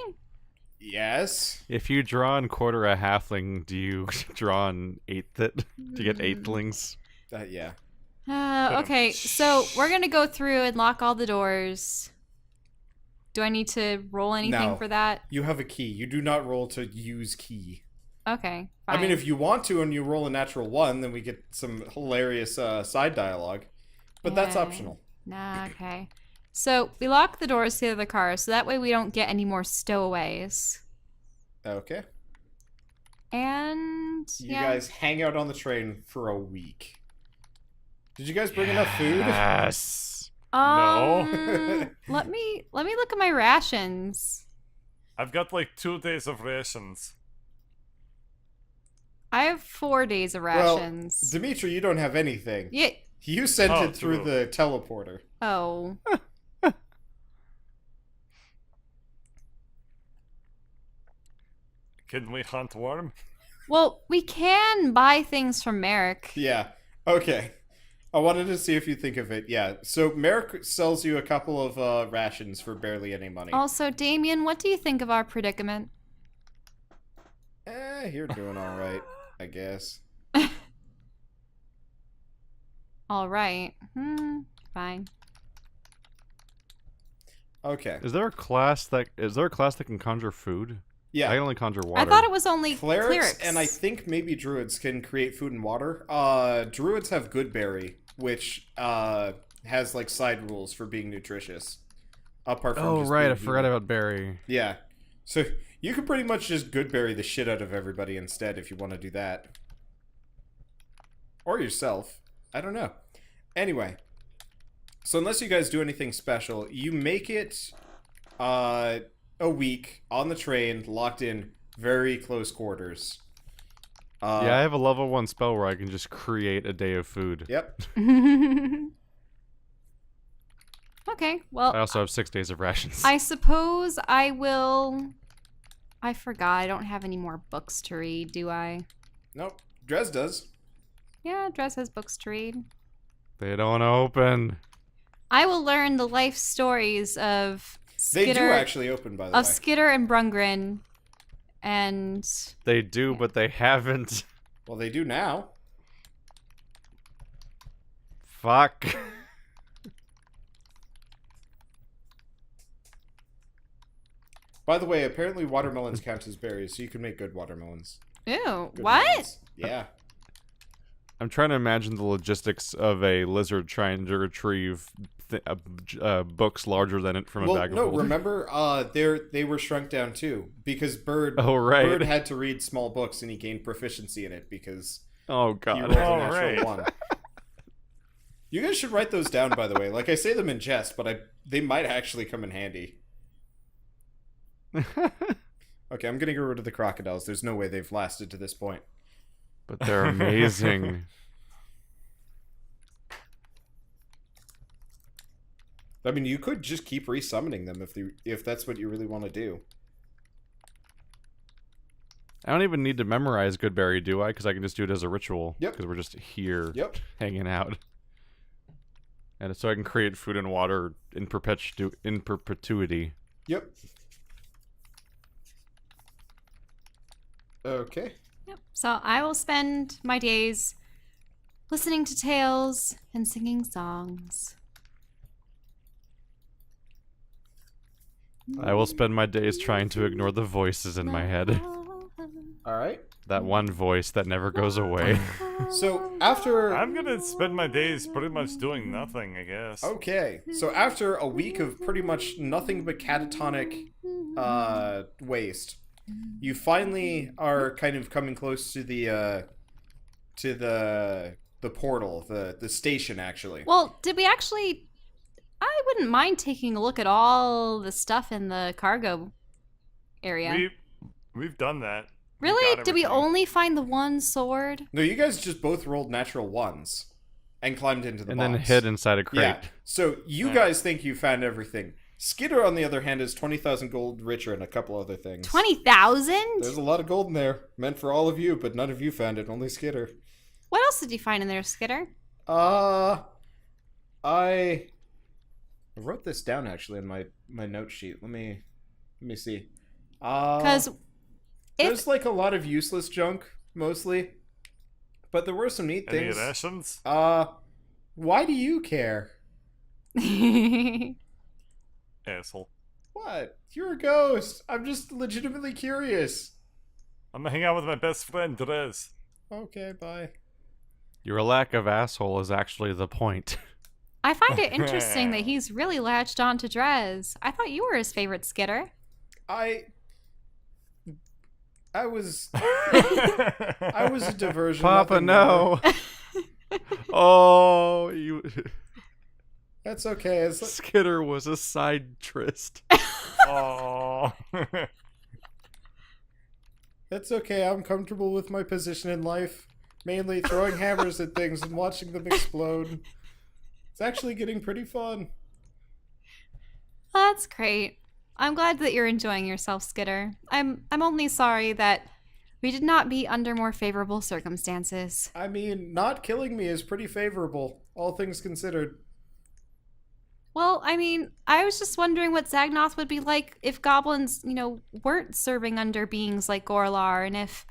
Yes. If you draw and quarter a halfling, do you draw and eighth it to get eighthlings? Yeah. Okay, so we're gonna go through and lock all the doors. Do I need to roll anything No. for that? You have a key. You do not roll to use key. Okay, fine. I mean, if you want to and you roll a natural 1, then we get some hilarious side dialogue. But that's Yeah. optional. Nah, okay. So we lock the doors to the other cars, so that way we don't get any more stowaways. Okay. And You guys hang out on the train for a week. Did you guys bring enough food? Yes. No. let me look at my rations. I've got like 2 days of rations. I have 4 days of rations. Well, Dimitri, you don't have anything. Yeah. You sent Oh, it through true. the teleporter. Oh. Can we hunt worm? Well, we can buy things from Merrick. Yeah. Okay. I wanted to see if you think of it. Yeah. So Merrick sells you a couple of rations for barely any money. Also, Damien, what do you think of our predicament? You're doing all right, I guess. All right. Fine. Okay. Is there a class that can conjure food? Yeah. I can only conjure water. I thought it was only Clerics and I think maybe druids can create food and water. Druids have Goodberry, which has like side rules for being nutritious. Apart from Oh just right, being I forgot human. about berry. Yeah. So you can pretty much just Goodberry the shit out of everybody instead if you want to do that. Or yourself. I don't know. Anyway. So unless you guys do anything special, you make it a week on the train, locked in very close quarters. Yeah, I have a level 1 spell where I can just create a day of food. Yep. Okay, well, I also have 6 days of rations. I suppose I will... I forgot, I don't have any more books to read, do I? Nope. Dres does. Yeah, Dress has books to read. They don't open. I will learn the life stories of They do Skitter, actually open, by the way. Skitter and Brungren, and They do, but they haven't. Well, they do now. Fuck. By the way, apparently watermelons count as berries, so you can make good watermelons. ew, Good what? melons. Yeah. I'm trying to imagine the logistics of a lizard trying to retrieve books larger than it from a Well, bag of no, holding. remember, they were shrunk down too because Bird. Oh, right. Bird had to read small books, and he gained proficiency in it because Oh he god. rolled a Oh, natural right. 1. You guys should write those down, by the way. Like I say them in jest, but they might actually come in handy. Okay, I'm gonna get rid of the crocodiles. There's no way they've lasted to this point. But they're amazing. I mean, you could just keep resummoning them if that's what you really want to do. I don't even need to memorize Goodberry, do I? Because I can just do it as a ritual. Yep. Because we're just here Yep. hanging out. And so I can create food and water in perpetuity. Yep. Okay. Yep. So I will spend my days listening to tales and singing songs. I will spend my days trying to ignore the voices in my head. All right. That one voice that never goes away. So after I'm gonna spend my days pretty much doing nothing, I guess. okay, so after a week of pretty much nothing but catatonic waste, you finally are kind of coming close to the portal, the station actually. Well, did we actually... I wouldn't mind taking a look at all the stuff in the cargo area. We've done that. Really? got Did we everything. only find the one sword? No, you guys just both rolled natural 1s and climbed into the And box. then hid inside a crate. Yeah. So you guys think you found everything. Skitter, on the other hand, is 20,000 gold richer and a couple other things. 20,000? There's a lot of gold in there, meant for all of you, but none of you found it. Only Skitter. What else did you find in there, Skitter? I wrote this down actually in my note sheet. Let me see. Because There's like a lot of useless junk, mostly. But there were some neat Any things. rations? Why do you care? Asshole. What? You're a ghost. I'm just legitimately curious. I'm gonna hang out with my best friend, Drez. Okay, bye. Your lack of asshole is actually the point. I find it interesting that he's really latched on to Drez. I thought you were his favorite, Skitter. I was a diversion. Papa, nothing more. no. Oh, you. That's okay. It's Skitter was a side tryst. Oh. That's okay. I'm comfortable with my position in life. Mainly throwing hammers at things and watching them explode. It's actually getting pretty fun. That's great. I'm glad that you're enjoying yourself, Skitter. I'm only sorry that we did not meet under more favorable circumstances. I mean, not killing me is pretty favorable, all things considered. Well, I mean, I was just wondering what Zagnoth would be like if goblins, weren't serving under beings like Gorlar, and if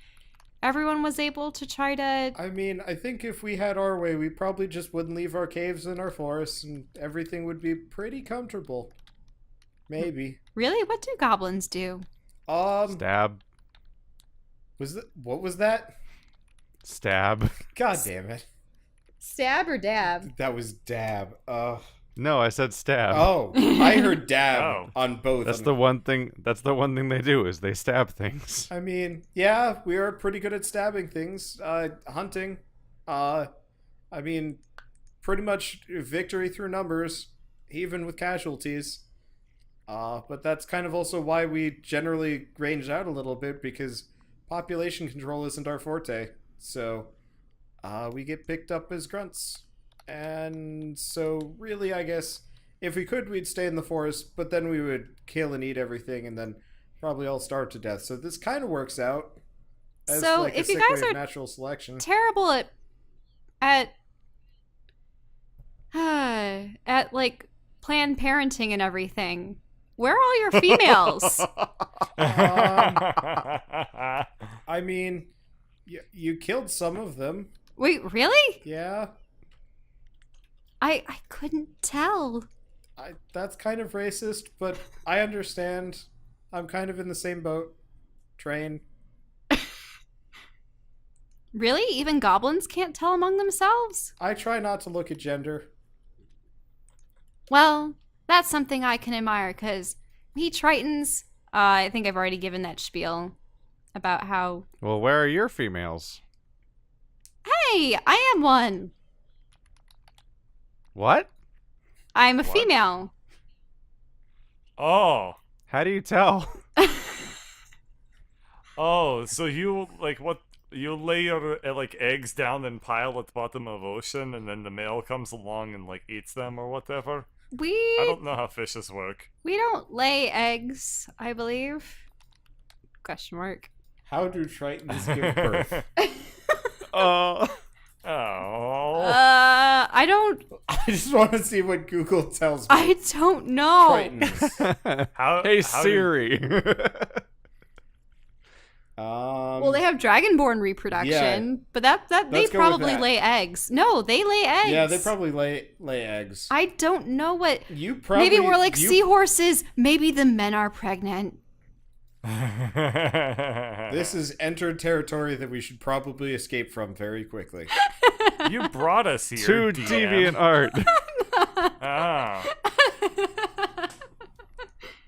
everyone was able to try to... I mean, I think if we had our way, we probably just wouldn't leave our caves and our forests, and everything would be pretty comfortable. Maybe. Really? What do goblins do? Stab. What was that? Stab. God damn it. Stab or dab? That was dab. No, I said stab. Oh, I heard dab Oh. on both. That's the one thing. That's the one thing they do is they stab things. I mean, yeah, we are pretty good at stabbing things. Hunting. I mean, pretty much victory through numbers, even with casualties. But that's kind of also why we generally range out a little bit, because population control isn't our forte. So, we get picked up as grunts. And so, really, I guess, if we could, we'd stay in the forest, but then we would kill and eat everything, and then probably all starve to death. So this kind of works out as So, like a if you sick guys way of are natural selection. Terrible at like Planned Parenting and everything. Where are all your females? I mean, you killed some of them. Wait, really? Yeah, I couldn't tell. that's kind of racist, but I understand. I'm kind of in the same boat. Train. Really? Even goblins can't tell among themselves? I try not to look at gender. Well, that's something I can admire, because we Tritons, I think I've already given that spiel about how, Well, where are your females? hey, I am one. What? I'm a female. Oh. How do you tell? Oh, so you, like, what? You lay your, like, eggs down and pile at the bottom of ocean, and then the male comes along and, like, eats them or whatever? I We don't know how fishes work. don't lay eggs, I believe. Question mark. How do Tritons give birth? Oh. Oh. I don't I just want to see what Google tells me. I don't know. Tritons. How, Hey how Siri. Well, they have dragonborn reproduction, but that they let's go with probably that. lay eggs. No, they lay eggs. Yeah, they probably lay eggs. I don't know what. You probably Maybe we're like you- seahorses. Maybe the men are pregnant. This is entered territory that we should probably escape from very quickly. You brought us here. Too DM. deviant art. Ah.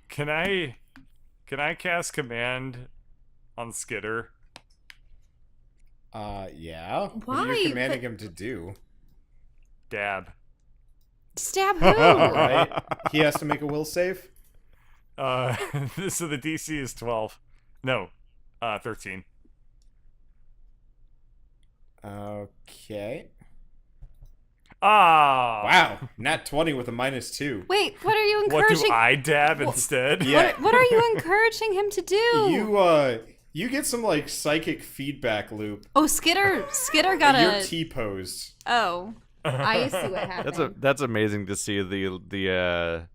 Can I cast command on Skitter? Yeah. What are Why? you commanding him to do? Dab. Stab who? Right? He has to make a will save? So the DC is 12. No, 13. Okay. Ah. Wow. Nat 20 with a -2. Wait, what are you What do encouraging? I dab instead? Yeah. What are you encouraging him to do? You get some like psychic feedback loop. Oh, Skitter got You're a. T-posed. Oh, I see what happened. That's amazing to see the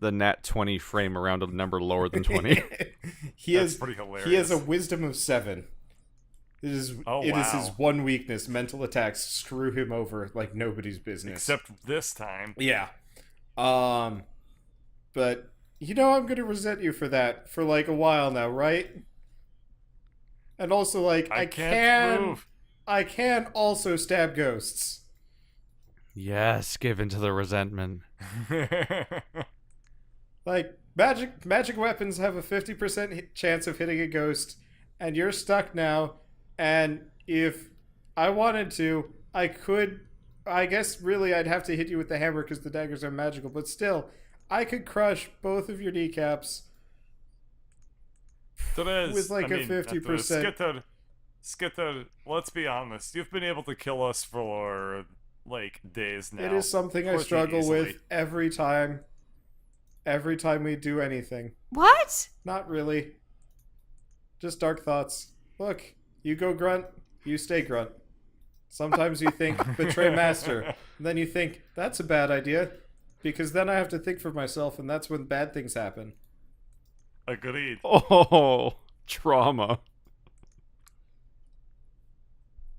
nat 20 frame around a number lower than 20. That's pretty hilarious. He has a wisdom of 7. It is his one weakness. Mental attacks screw him over like nobody's business. Except this time. Yeah. But I'm gonna resent you for that for like a while now, right? And also like I can't move. can also stab ghosts. Yes, give in to the resentment. Like magic weapons have a 50% chance of hitting a ghost, and you're stuck now. And if I wanted to, I could. I guess really I'd have to hit you with the hammer because the daggers are magical. But still, I could crush both of your kneecaps. Therese, With like a 50%. Skitter, let's be honest. You've been able to kill us for like days now. It is something I Pretty struggle easily. with every time. Every time we do anything. What? Not really. Just dark thoughts. Look, you go grunt, you stay grunt. Sometimes you think, betray master. And then you think, that's a bad idea. Because then I have to think for myself, and that's when bad things happen. Agreed. Oh, trauma.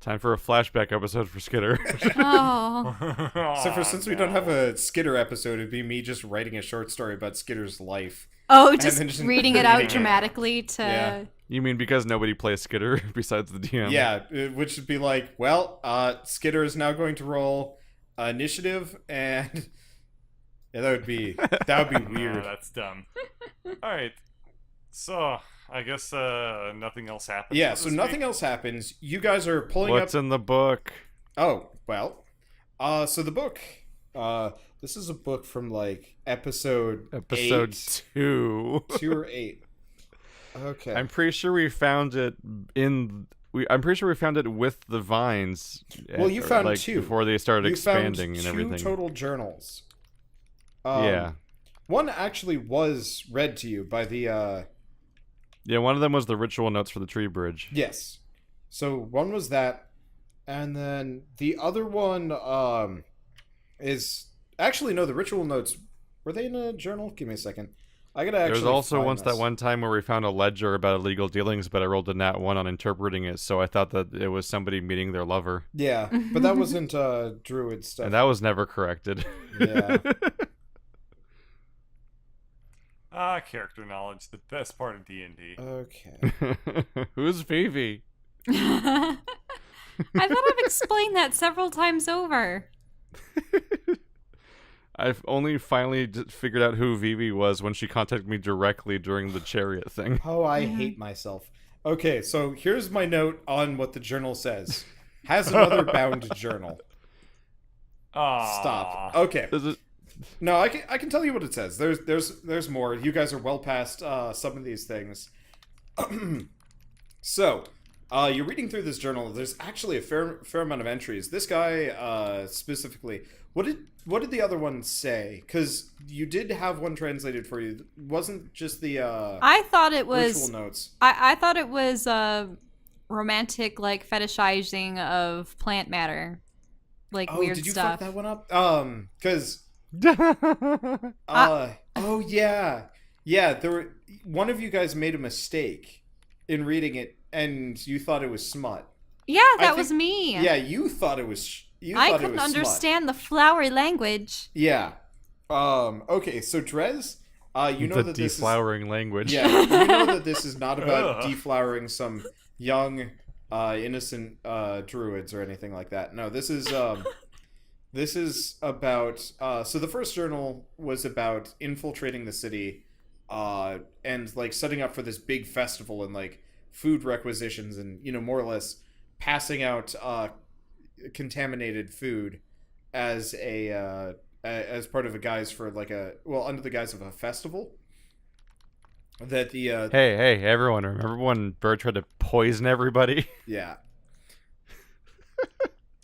Time for a flashback episode for Skitter. Oh. So since we don't have a Skitter episode, it'd be me just writing a short story about Skitter's life. Oh, then just reading it out reading it. dramatically to. Yeah. You mean because nobody plays Skitter besides the DM? Yeah, which would be like, well, Skitter is now going to roll initiative, and yeah, that would be weird. No, that's dumb. All right, so I guess nothing else happens. Yeah, for so this nothing week? else happens. You guys are pulling What's up. in the book? Oh well, so the book. This is a book from like episode 2. 2 or 8. Okay. I'm pretty sure we found it I'm pretty sure we found it with the vines. Well, you found like, 2 before they started you found expanding and 2 everything. total journals. Yeah. One actually was read to you by the. Yeah, one of them was the ritual notes for the tree bridge. Yes. So one was that, and then the other one is actually no. The ritual notes, were they in a journal? Give me a second. I gotta actually. There's also find once this. that one time where we found a ledger about illegal dealings, but I rolled a nat 1 on interpreting it, so I thought that it was somebody meeting their lover. Yeah, but that wasn't druid stuff. And that was never corrected. Yeah. Character knowledge, the best part of D&D. Okay. Who's Vivi? I thought I've explained that several times over. I've only finally figured out who Vivi was when she contacted me directly during the chariot thing. Oh, I hate myself. Okay, so here's my note on what the journal says. Has another bound journal. Aww. Stop. Okay. Is it? No, I can tell you what it says. There's more. You guys are well past some of these things. So, you're reading through this journal. There's actually a fair amount of entries. This guy specifically. What did the other one say? Because you did have one translated for you. It wasn't just the I thought it was. ritual notes. I thought it was romantic, like fetishizing of plant matter, like Oh, weird did you stuff. fuck that one up? Because oh yeah, there were one of you guys made a mistake in reading it, and you thought it was smut. Yeah, I that think- was me. Yeah, you thought it was. I couldn't understand the flowery language. Yeah. Okay, so Drez, you know the that this is. deflowering language. Yeah, you know that this is not about deflowering some young, innocent druids or anything like that. No, this is about. So the first journal was about infiltrating the city, and like setting up for this big festival and like food requisitions and more or less passing out contaminated food as a as part of a guise for like under the guise of a festival. That the Hey, everyone! Remember when Bird tried to poison everybody? yeah.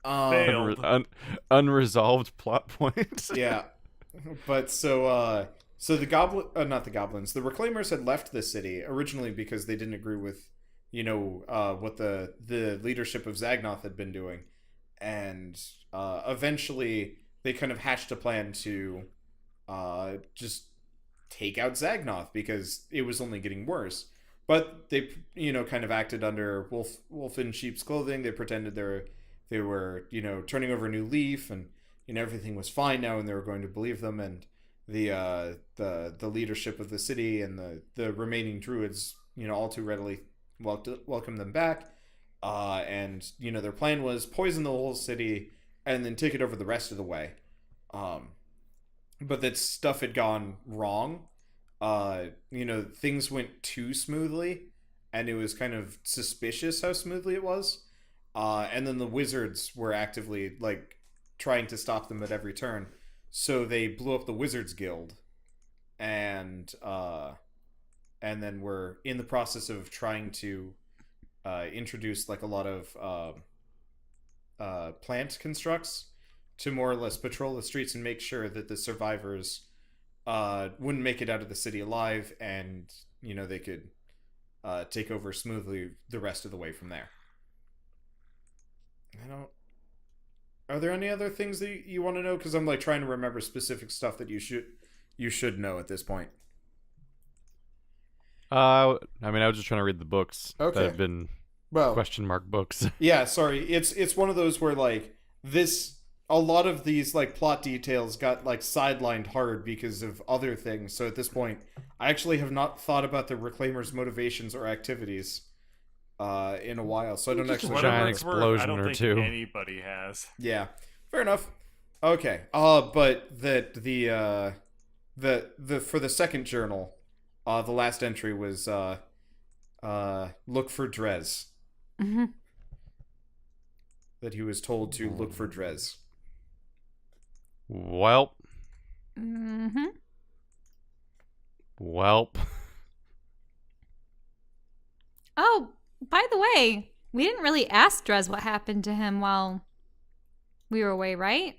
Failed. Unresolved plot point. Yeah, but so not the goblins, the reclaimers had left the city originally because they didn't agree with what the leadership of Zagnoth had been doing, and eventually they kind of hatched a plan to just take out Zagnoth because it was only getting worse. But they kind of acted under wolf in sheep's clothing. They pretended they were turning over a new leaf, and everything was fine now, and they were going to believe them. And the leadership of the city and the remaining druids all too readily welcome them back, and their plan was poison the whole city and then take it over the rest of the way. But that stuff had gone wrong. Things went too smoothly, and it was kind of suspicious how smoothly it was. And then the wizards were actively like trying to stop them at every turn, so they blew up the Wizards Guild, and then we're in the process of trying to introduce like a lot of plant constructs to more or less patrol the streets and make sure that the survivors wouldn't make it out of the city alive, and they could take over smoothly the rest of the way from there. Are there any other things that you want to know? Because I'm like trying to remember specific stuff that you should know at this point. I was just trying to read the books Okay. that have been Well, Question mark books. yeah, sorry. It's one of those where like a lot of these like plot details got like sidelined hard because of other things. So at this point, I actually have not thought about the Reclaimers' motivations or activities in a while. So I don't actually. giant Whatever it's worth, explosion I don't or think two. anybody has. Yeah, fair enough. Okay. But that the for the second journal, the last entry was look for Drez. Mm-hmm. That he was told to look for Drez. Welp. Mm-hmm. Welp. Oh, by the way, we didn't really ask Drez what happened to him while we were away, right?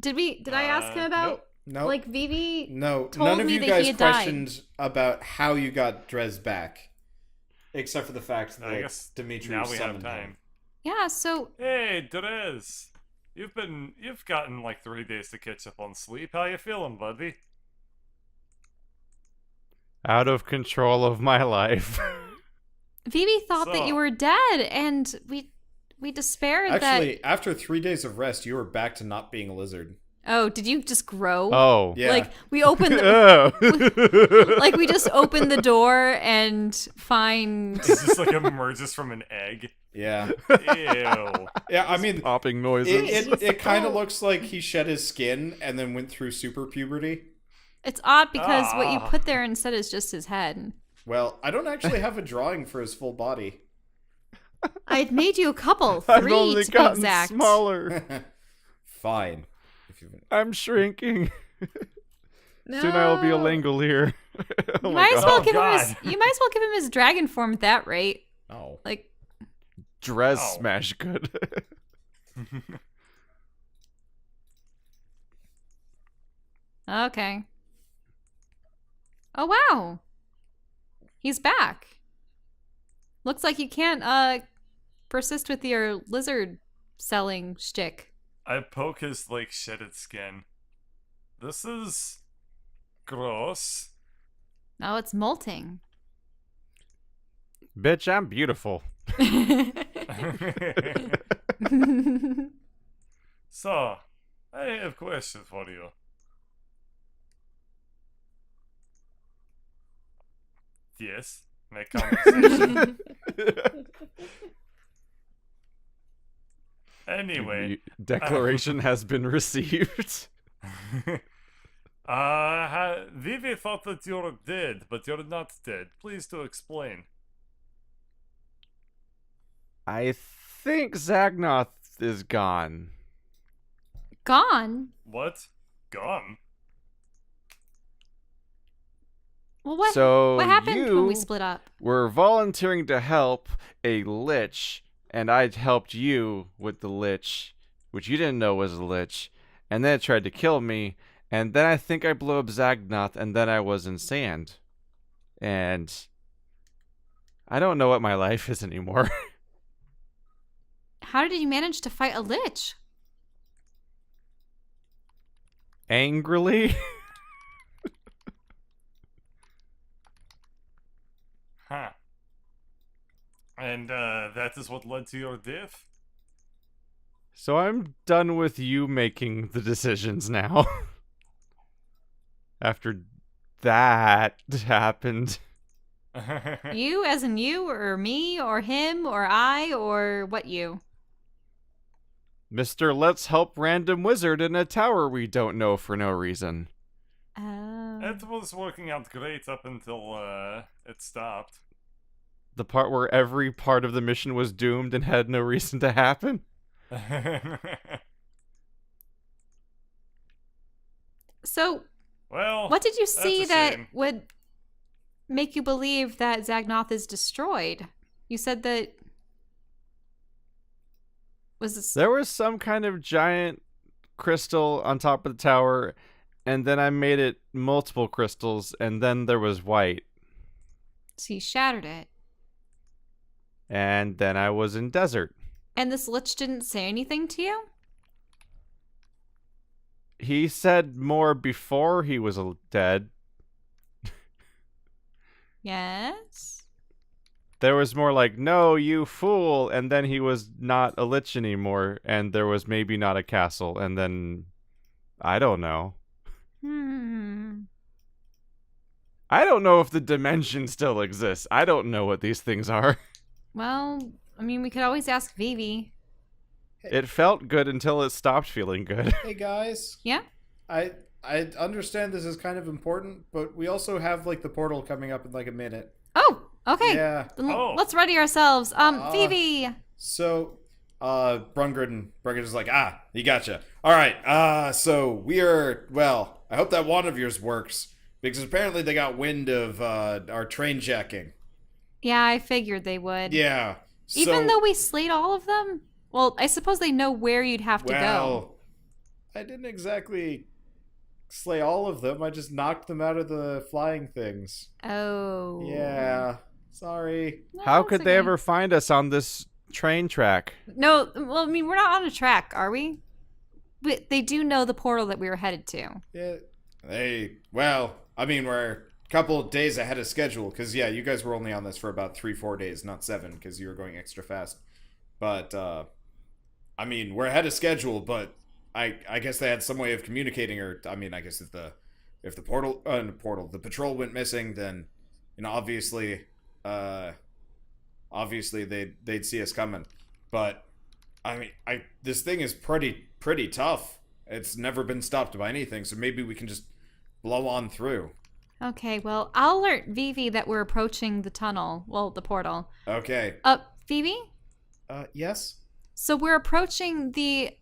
Did I ask him about No. like Vivi? No, told none of me you that guys he had died. questioned about how you got Drez back, except for the fact I that guess Dimitri now we have summoned time. him. Yeah, so Hey, Derez. You've gotten like 3 days to catch up on sleep. How you feeling, buddy? Out of control of my life. Vivi thought that So- you were dead, and we despaired that. Actually, after 3 days of rest, you were back to not being a lizard. Oh, did you just grow? Oh. Yeah. Like we opened the, Oh. like we just opened the door and find. It just like emerges from an egg. Yeah. Ew. Yeah, I mean, Popping noises. it kind of looks like he shed his skin and then went through super puberty. It's odd because what you Ah. put there instead is just his head. Well, I don't actually have a drawing for his full body. I'd made you a couple, I've 3 only to be gotten exact. smaller. Fine. If you I'm shrinking. Soon I will be a Langolier. Oh You my might as god. well Oh, give him God. his. You might as well give him his dragon form at that rate. Oh. Like, Drez Oh. smash good. okay. Oh wow, he's back. Looks like you can't persist with your lizard selling shtick. I poke his like shedded skin. This is gross. Oh, it's molting. Bitch, I'm beautiful. So, I have a question for you. Yes, make conversation. Anyway, Declaration has been received. Vivi thought that you're dead, but you're not dead. Please to explain. I think Zagnoth is gone. Gone. What? Gone? Well, what? So what happened when we you split up? were volunteering to help a lich, and I helped you with the lich, which you didn't know was a lich, and then it tried to kill me, and then I think I blew up Zagnoth, and then I was in sand. And I don't know what my life is anymore. How did you manage to fight a lich? Angrily? Huh. And that is what led to your death? So I'm done with you making the decisions now. After that happened. You, as in you, or me, or him, or I, or what you? Mr. Let's Help Random Wizard in a tower we don't know for no reason. Oh. It was working out great up until it stopped. The part where every part of the mission was doomed and had no reason to happen? So, Well, what did you that's see a that shame. would make you believe that Zagnoth is destroyed? You said that was this... There was some kind of giant crystal on top of the tower, and then I made it multiple crystals, and then there was white. So you shattered it. And then I was in desert. And this lich didn't say anything to you? He said more before he was dead. Yes? There was more like, no, you fool, and then he was not a lich anymore, and there was maybe not a castle, and then I don't know. I don't know if the dimension still exists. I don't know what these things are. Well, I mean, we could always ask Vivi. It felt good until it stopped feeling good. Hey guys, Yeah? I understand this is kind of important, but we also have like the portal coming up in like a minute. Oh, okay. Yeah. Then Oh. let's ready ourselves. Vivi. So, Brungren is like, he gotcha. All right. So we are. Well, I hope that wand of yours works because apparently they got wind of our train jacking. Yeah, I figured they would. Yeah. Even though we slayed all of them? Well, I suppose they know where you'd have to go. Well, I didn't exactly slay all of them. I just knocked them out of the flying things. Oh. Yeah. Sorry. No, How it's could they okay. ever find us on this train track? No, well, I mean, we're not on a track, are we? But they do know the portal that we were headed to. Yeah. Well, I mean, we're a couple of days ahead of schedule because, yeah, you guys were only on this for about 3-4 days, not 7 because you were going extra fast. But, I mean, we're ahead of schedule, but I guess they had some way of communicating, or, I mean, I guess if the the patrol went missing, then, you know, obviously they'd see us coming. But, I mean, this thing is pretty tough. It's never been stopped by anything, so maybe we can just blow on through. Okay, well, I'll alert Vivi that we're approaching the tunnel. Well, the portal. Okay. Vivi? Yes? So we're approaching the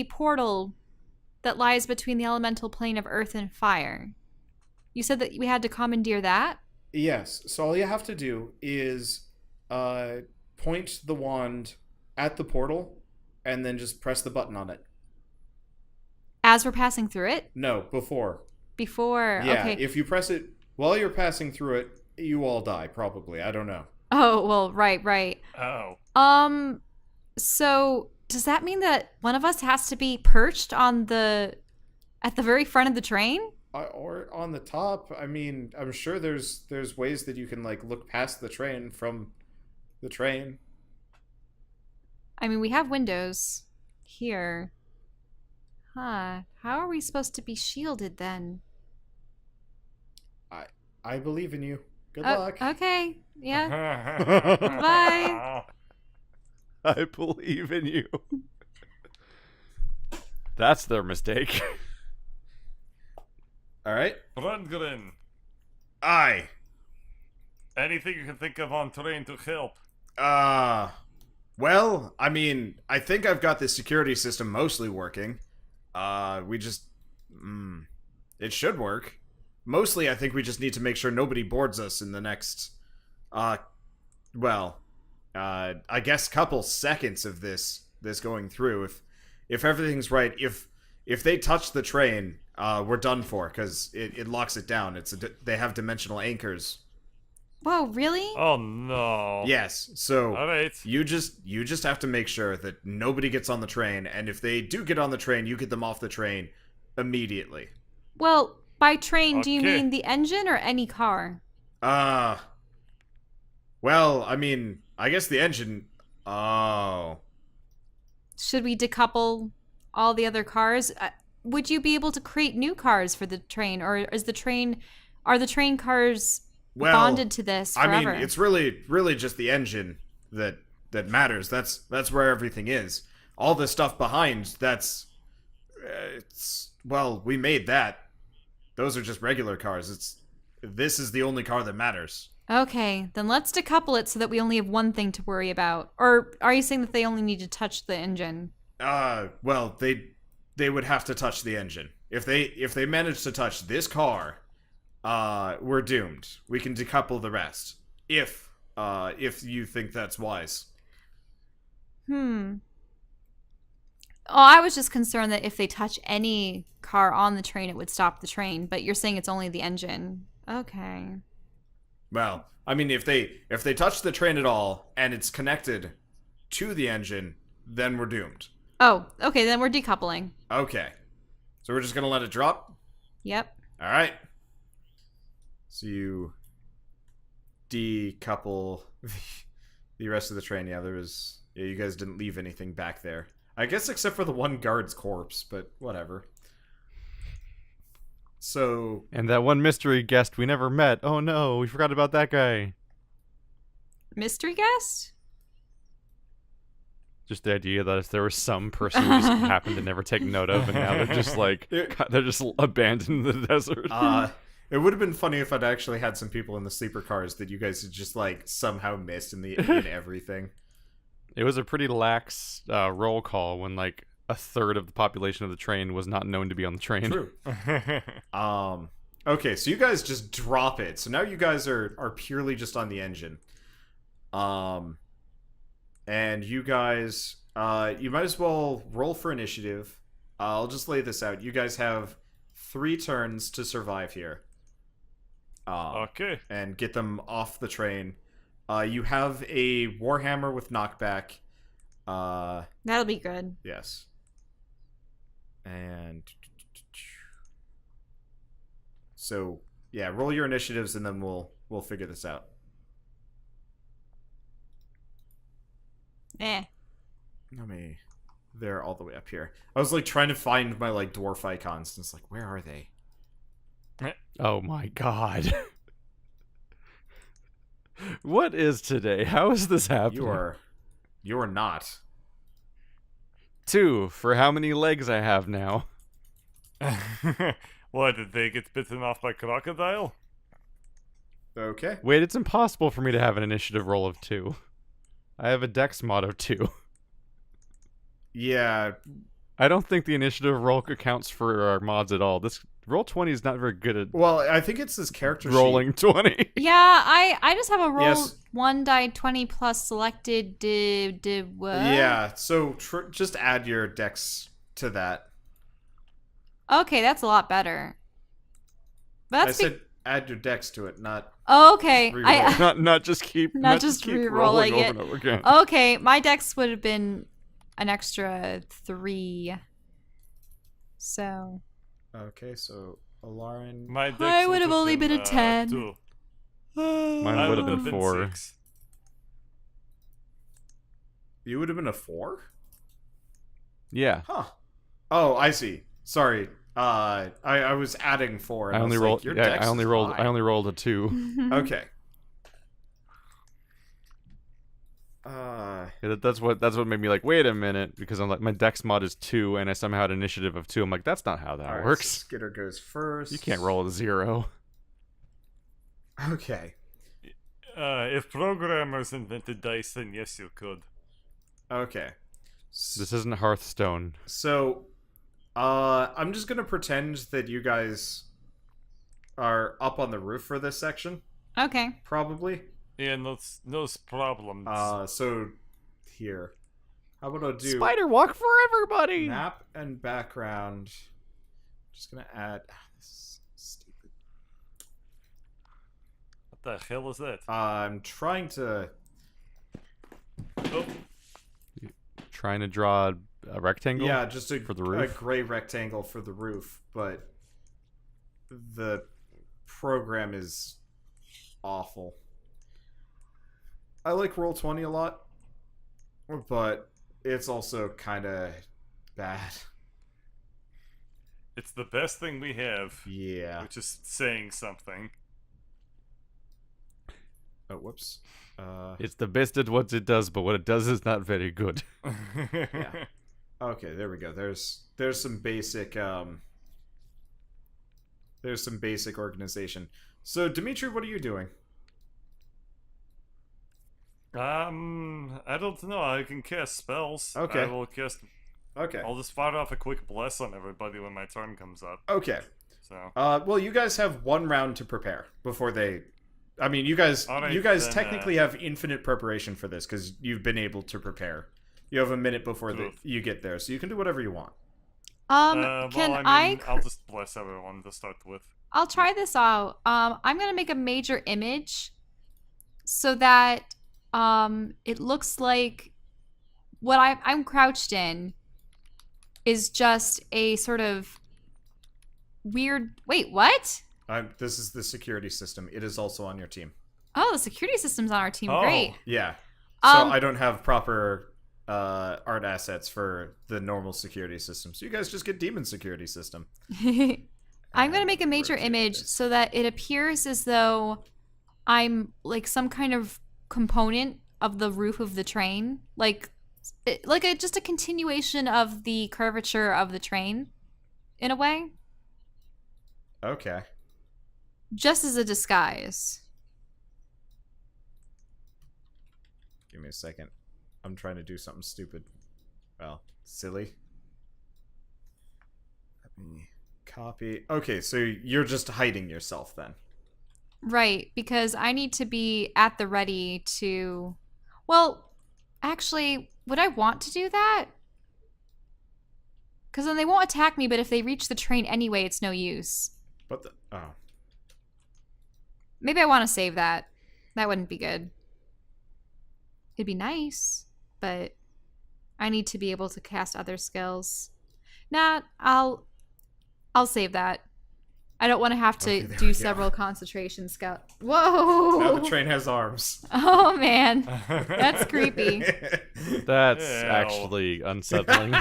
portal that lies between the elemental plane of earth and fire. You said that we had to commandeer that? Yes. So all you have to do is point the wand at the portal and then just press the button on it. As we're passing through it? No, before. Before. Yeah, Okay. if you press it while you're passing through it, you all die, probably. I don't know. Oh, well, right. Oh. So does that mean that one of us has to be perched at the very front of the train? Or on the top. I mean, I'm sure there's ways that you can, like, look past the train from the train. I mean, we have windows here. Huh. How are we supposed to be shielded then? I believe in you. Good luck. Okay. Yeah. Bye. I believe in you. That's their mistake. All right. Brundgren, Aye. anything you can think of on train to help? Well, I mean, I think I've got the security system mostly working. We just... it should work. Mostly, I think we just need to make sure nobody boards us in the next... I guess couple seconds of this going through. If everything's right, if they touch the train, we're done for, because it locks it down. They have dimensional anchors. Whoa, really? Oh no. Yes, so... All right. You just have to make sure that nobody gets on the train, and if they do get on the train, you get them off the train immediately. Well, by train, do you Okay. mean the engine or any car? Well, I mean, I guess the engine... Oh. Should we decouple all the other cars? Would you be able to create new cars for the train, or are the train cars Well, bonded to this forever? I mean, it's really just the engine that matters. That's where everything is. All the stuff behind, well, we made that. Those are just regular cars. This is the only car that matters. Okay, then let's decouple it so that we only have one thing to worry about. Or are you saying that they only need to touch the engine? Well, they would have to touch the engine. If they manage to touch this car, we're doomed. We can decouple the rest. If you think that's wise. Oh, I was just concerned that if they touch any car on the train, it would stop the train. But you're saying it's only the engine. Okay. Well, I mean, if they touch the train at all and it's connected to the engine, then we're doomed. Oh, okay, then we're decoupling. Okay. So we're just gonna let it drop? Yep. Alright. So you decouple the rest of the train. Yeah, you guys didn't leave anything back there. I guess except for the one guard's corpse, but whatever. So... And that one mystery guest we never met. Oh no, we forgot about that guy. Mystery guest? Just the idea that if there was some person who just happened to never take note of, and now they're just like, they're just abandoned in the desert. It would have been funny if I'd actually had some people in the sleeper cars that you guys had just like somehow missed in everything. It was a pretty lax roll call when like a third of the population of the train was not known to be on the train. True. Okay, so you guys just drop it. So now you guys are purely just on the engine. And you guys, you might as well roll for initiative. I'll just lay this out. You guys have 3 turns to survive here. Okay. And get them off the train. You have a Warhammer with knockback. That'll be good. Yes. And... So, yeah, roll your initiatives and then we'll figure this out. They're all the way up here. I was like trying to find my like dwarf icons, and it's like, where are they? Oh my god. What is today? How is this happening? You are not. 2 for how many legs I have now. What, did they get bitten off by crocodile? Okay. Wait, it's impossible for me to have an initiative roll of 2. I have a dex mod of 2. Yeah. I don't think the initiative roll accounts for our mods at all. This roll 20 is not very good at Well, I think it's this character rolling sheet. 20. Yeah, I just have a roll Yes. 1 die 20 plus selected what? Yeah, so just add your dex to that. Okay, that's a lot better. But I said add your dex to it, not... Oh, okay. Reroll. not just keep Re-rolling rolling over it. and over again. Okay, my dex would have been an extra 3. So Okay, so Alarin... My dex I would have only been a 10. 2. Mine would have been 4. 6. You would have been a 4? Yeah. Huh. Oh, I see. Sorry. I was adding 4. And I only was rolled. Like, your Yeah, dex I only is rolled. high. I only rolled a 2. Okay. That's what made me like, wait a minute, because I'm like, my dex mod is 2, and I somehow had initiative of 2. I'm like, that's not how that Alright, works. so Skitter goes first. You can't roll a 0. Okay. If programmers invented dice, then yes, you could. Okay. This isn't Hearthstone. So, I'm just gonna pretend that you guys are up on the roof for this section. okay. Probably. Yeah, those problems. So here. How about I do Spider walk for everybody. map and background? Just gonna add. This is stupid. What the hell is that? I'm trying to. Oh, Trying to draw a rectangle. Yeah, just for the roof? a gray rectangle for the roof, but the program is awful. I like Roll20 a lot, but it's also kind of bad. it's the best thing we have, Yeah. which is saying something. Oh, whoops. It's the best at what it does, but what it does is not very good. Yeah. Okay, there we go. There's some basic organization. So, Dimitri, what are you doing? I don't know. I can cast spells. Okay. I will cast. Okay. I'll just fire off a quick bless on everybody when my turn comes up. Okay. So. Well, you guys have 1 round to prepare before they. I mean, you guys. All right, you guys then, technically have infinite preparation for this because you've been able to prepare. You have a minute before you get there, so you can do whatever you want. Can I'll just bless everyone to start with. I'll try this out. I'm gonna make a major image so that it looks like what I'm crouched in is just a sort of weird. Wait, what? This is the security system. It is also on your team. Oh, the security system's on our team. Oh. Great. Yeah. So Um, I don't have proper art assets for the normal security system. So you guys just get demon security system. I'm going to make a major Where's the image this? so that it appears as though I'm like some kind of component of the roof of the train. Like just a continuation of the curvature of the train in a way. Okay. Just as a disguise. Give me a second. I'm trying to do something stupid. Well, silly. Let me copy. Okay, so you're just hiding yourself then. Right, because I need to be at the ready to... Well, actually, would I want to do that? Because then they won't attack me, but if they reach the train anyway, it's no use. But the... Oh. Maybe I want to save that. That wouldn't be good. It'd be nice, but I need to be able to cast other skills. Nah, I'll save that. I don't want to have to Okay, there we do go. several concentration scout. Whoa! Now the train has arms. Oh man, that's creepy. That's Ew. actually unsettling.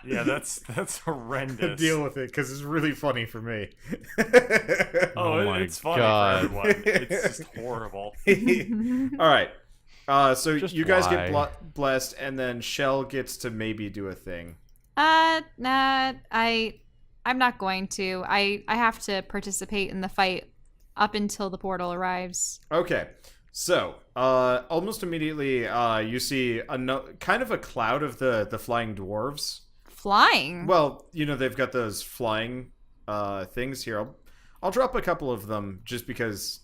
Yeah, that's horrendous. Deal with it, because it's really funny for me. Oh, my it's funny God. for everyone. It's just horrible. All right. So Just you guys get why? blessed, and then Shell gets to maybe do a thing. Nah, I'm not going to. I have to participate in the fight up until the portal arrives. Okay. So, almost immediately, you see kind of a cloud of the flying dwarves. Flying? Well, you know, they've got those flying things here. I'll drop a couple of them just because...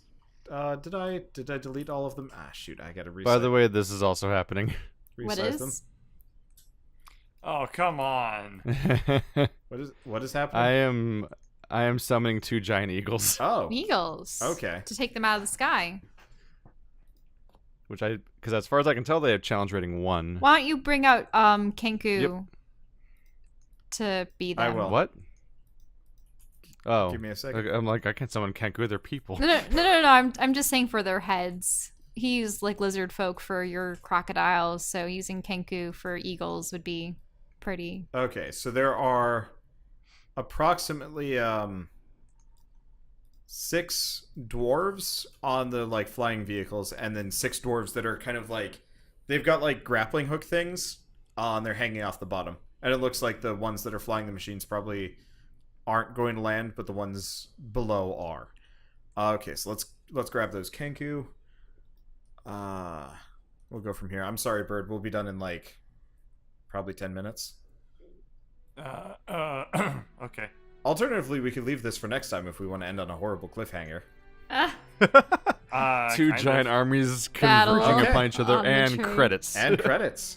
did I delete all of them? Ah, shoot, I gotta reset. By the way, this is also happening. What resize is? them. Oh, come on. What is happening? I am summoning 2 giant eagles, Oh, Eagles. okay. To take them out of the sky. because as far as I can tell, they have challenge rating 1. Why don't you bring out Kenku Yep. to be I them? will. What? Oh, Give me a second. I'm like, I can't summon Kenku. They're people. No. I'm just saying for their heads. He used like lizard folk for your crocodiles, so using Kenku for eagles would be pretty. Okay, so there are approximately 6 dwarves on the like flying vehicles, and then 6 dwarves that are kind of like they've got like grappling hook things and they're hanging off the bottom. And it looks like the ones that are flying the machines probably aren't going to land, but the ones below are. Okay, so let's grab those Kenku. We'll go from here. I'm sorry, Bird. We'll be done in like probably 10 minutes. Okay. Alternatively, we could leave this for next time if we want to end on a horrible cliffhanger. Ah, 2 Kind giant of. armies Battle converging Okay. upon each other, on the and train. credits. And credits.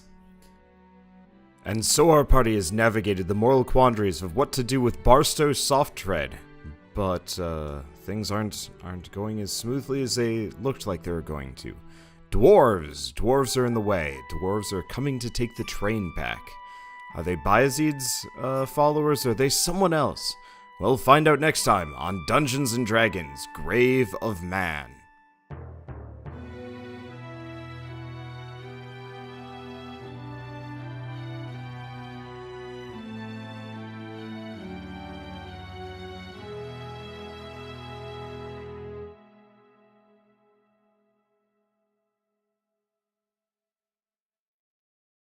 And so our party has navigated the moral quandaries of what to do with Barstow's soft tread. But things aren't going as smoothly as they looked like they were going to. Dwarves are in the way. Dwarves are coming to take the train back. Are they Bayezid's followers, or are they someone else? We'll find out next time on Dungeons & Dragons: Grave of Man.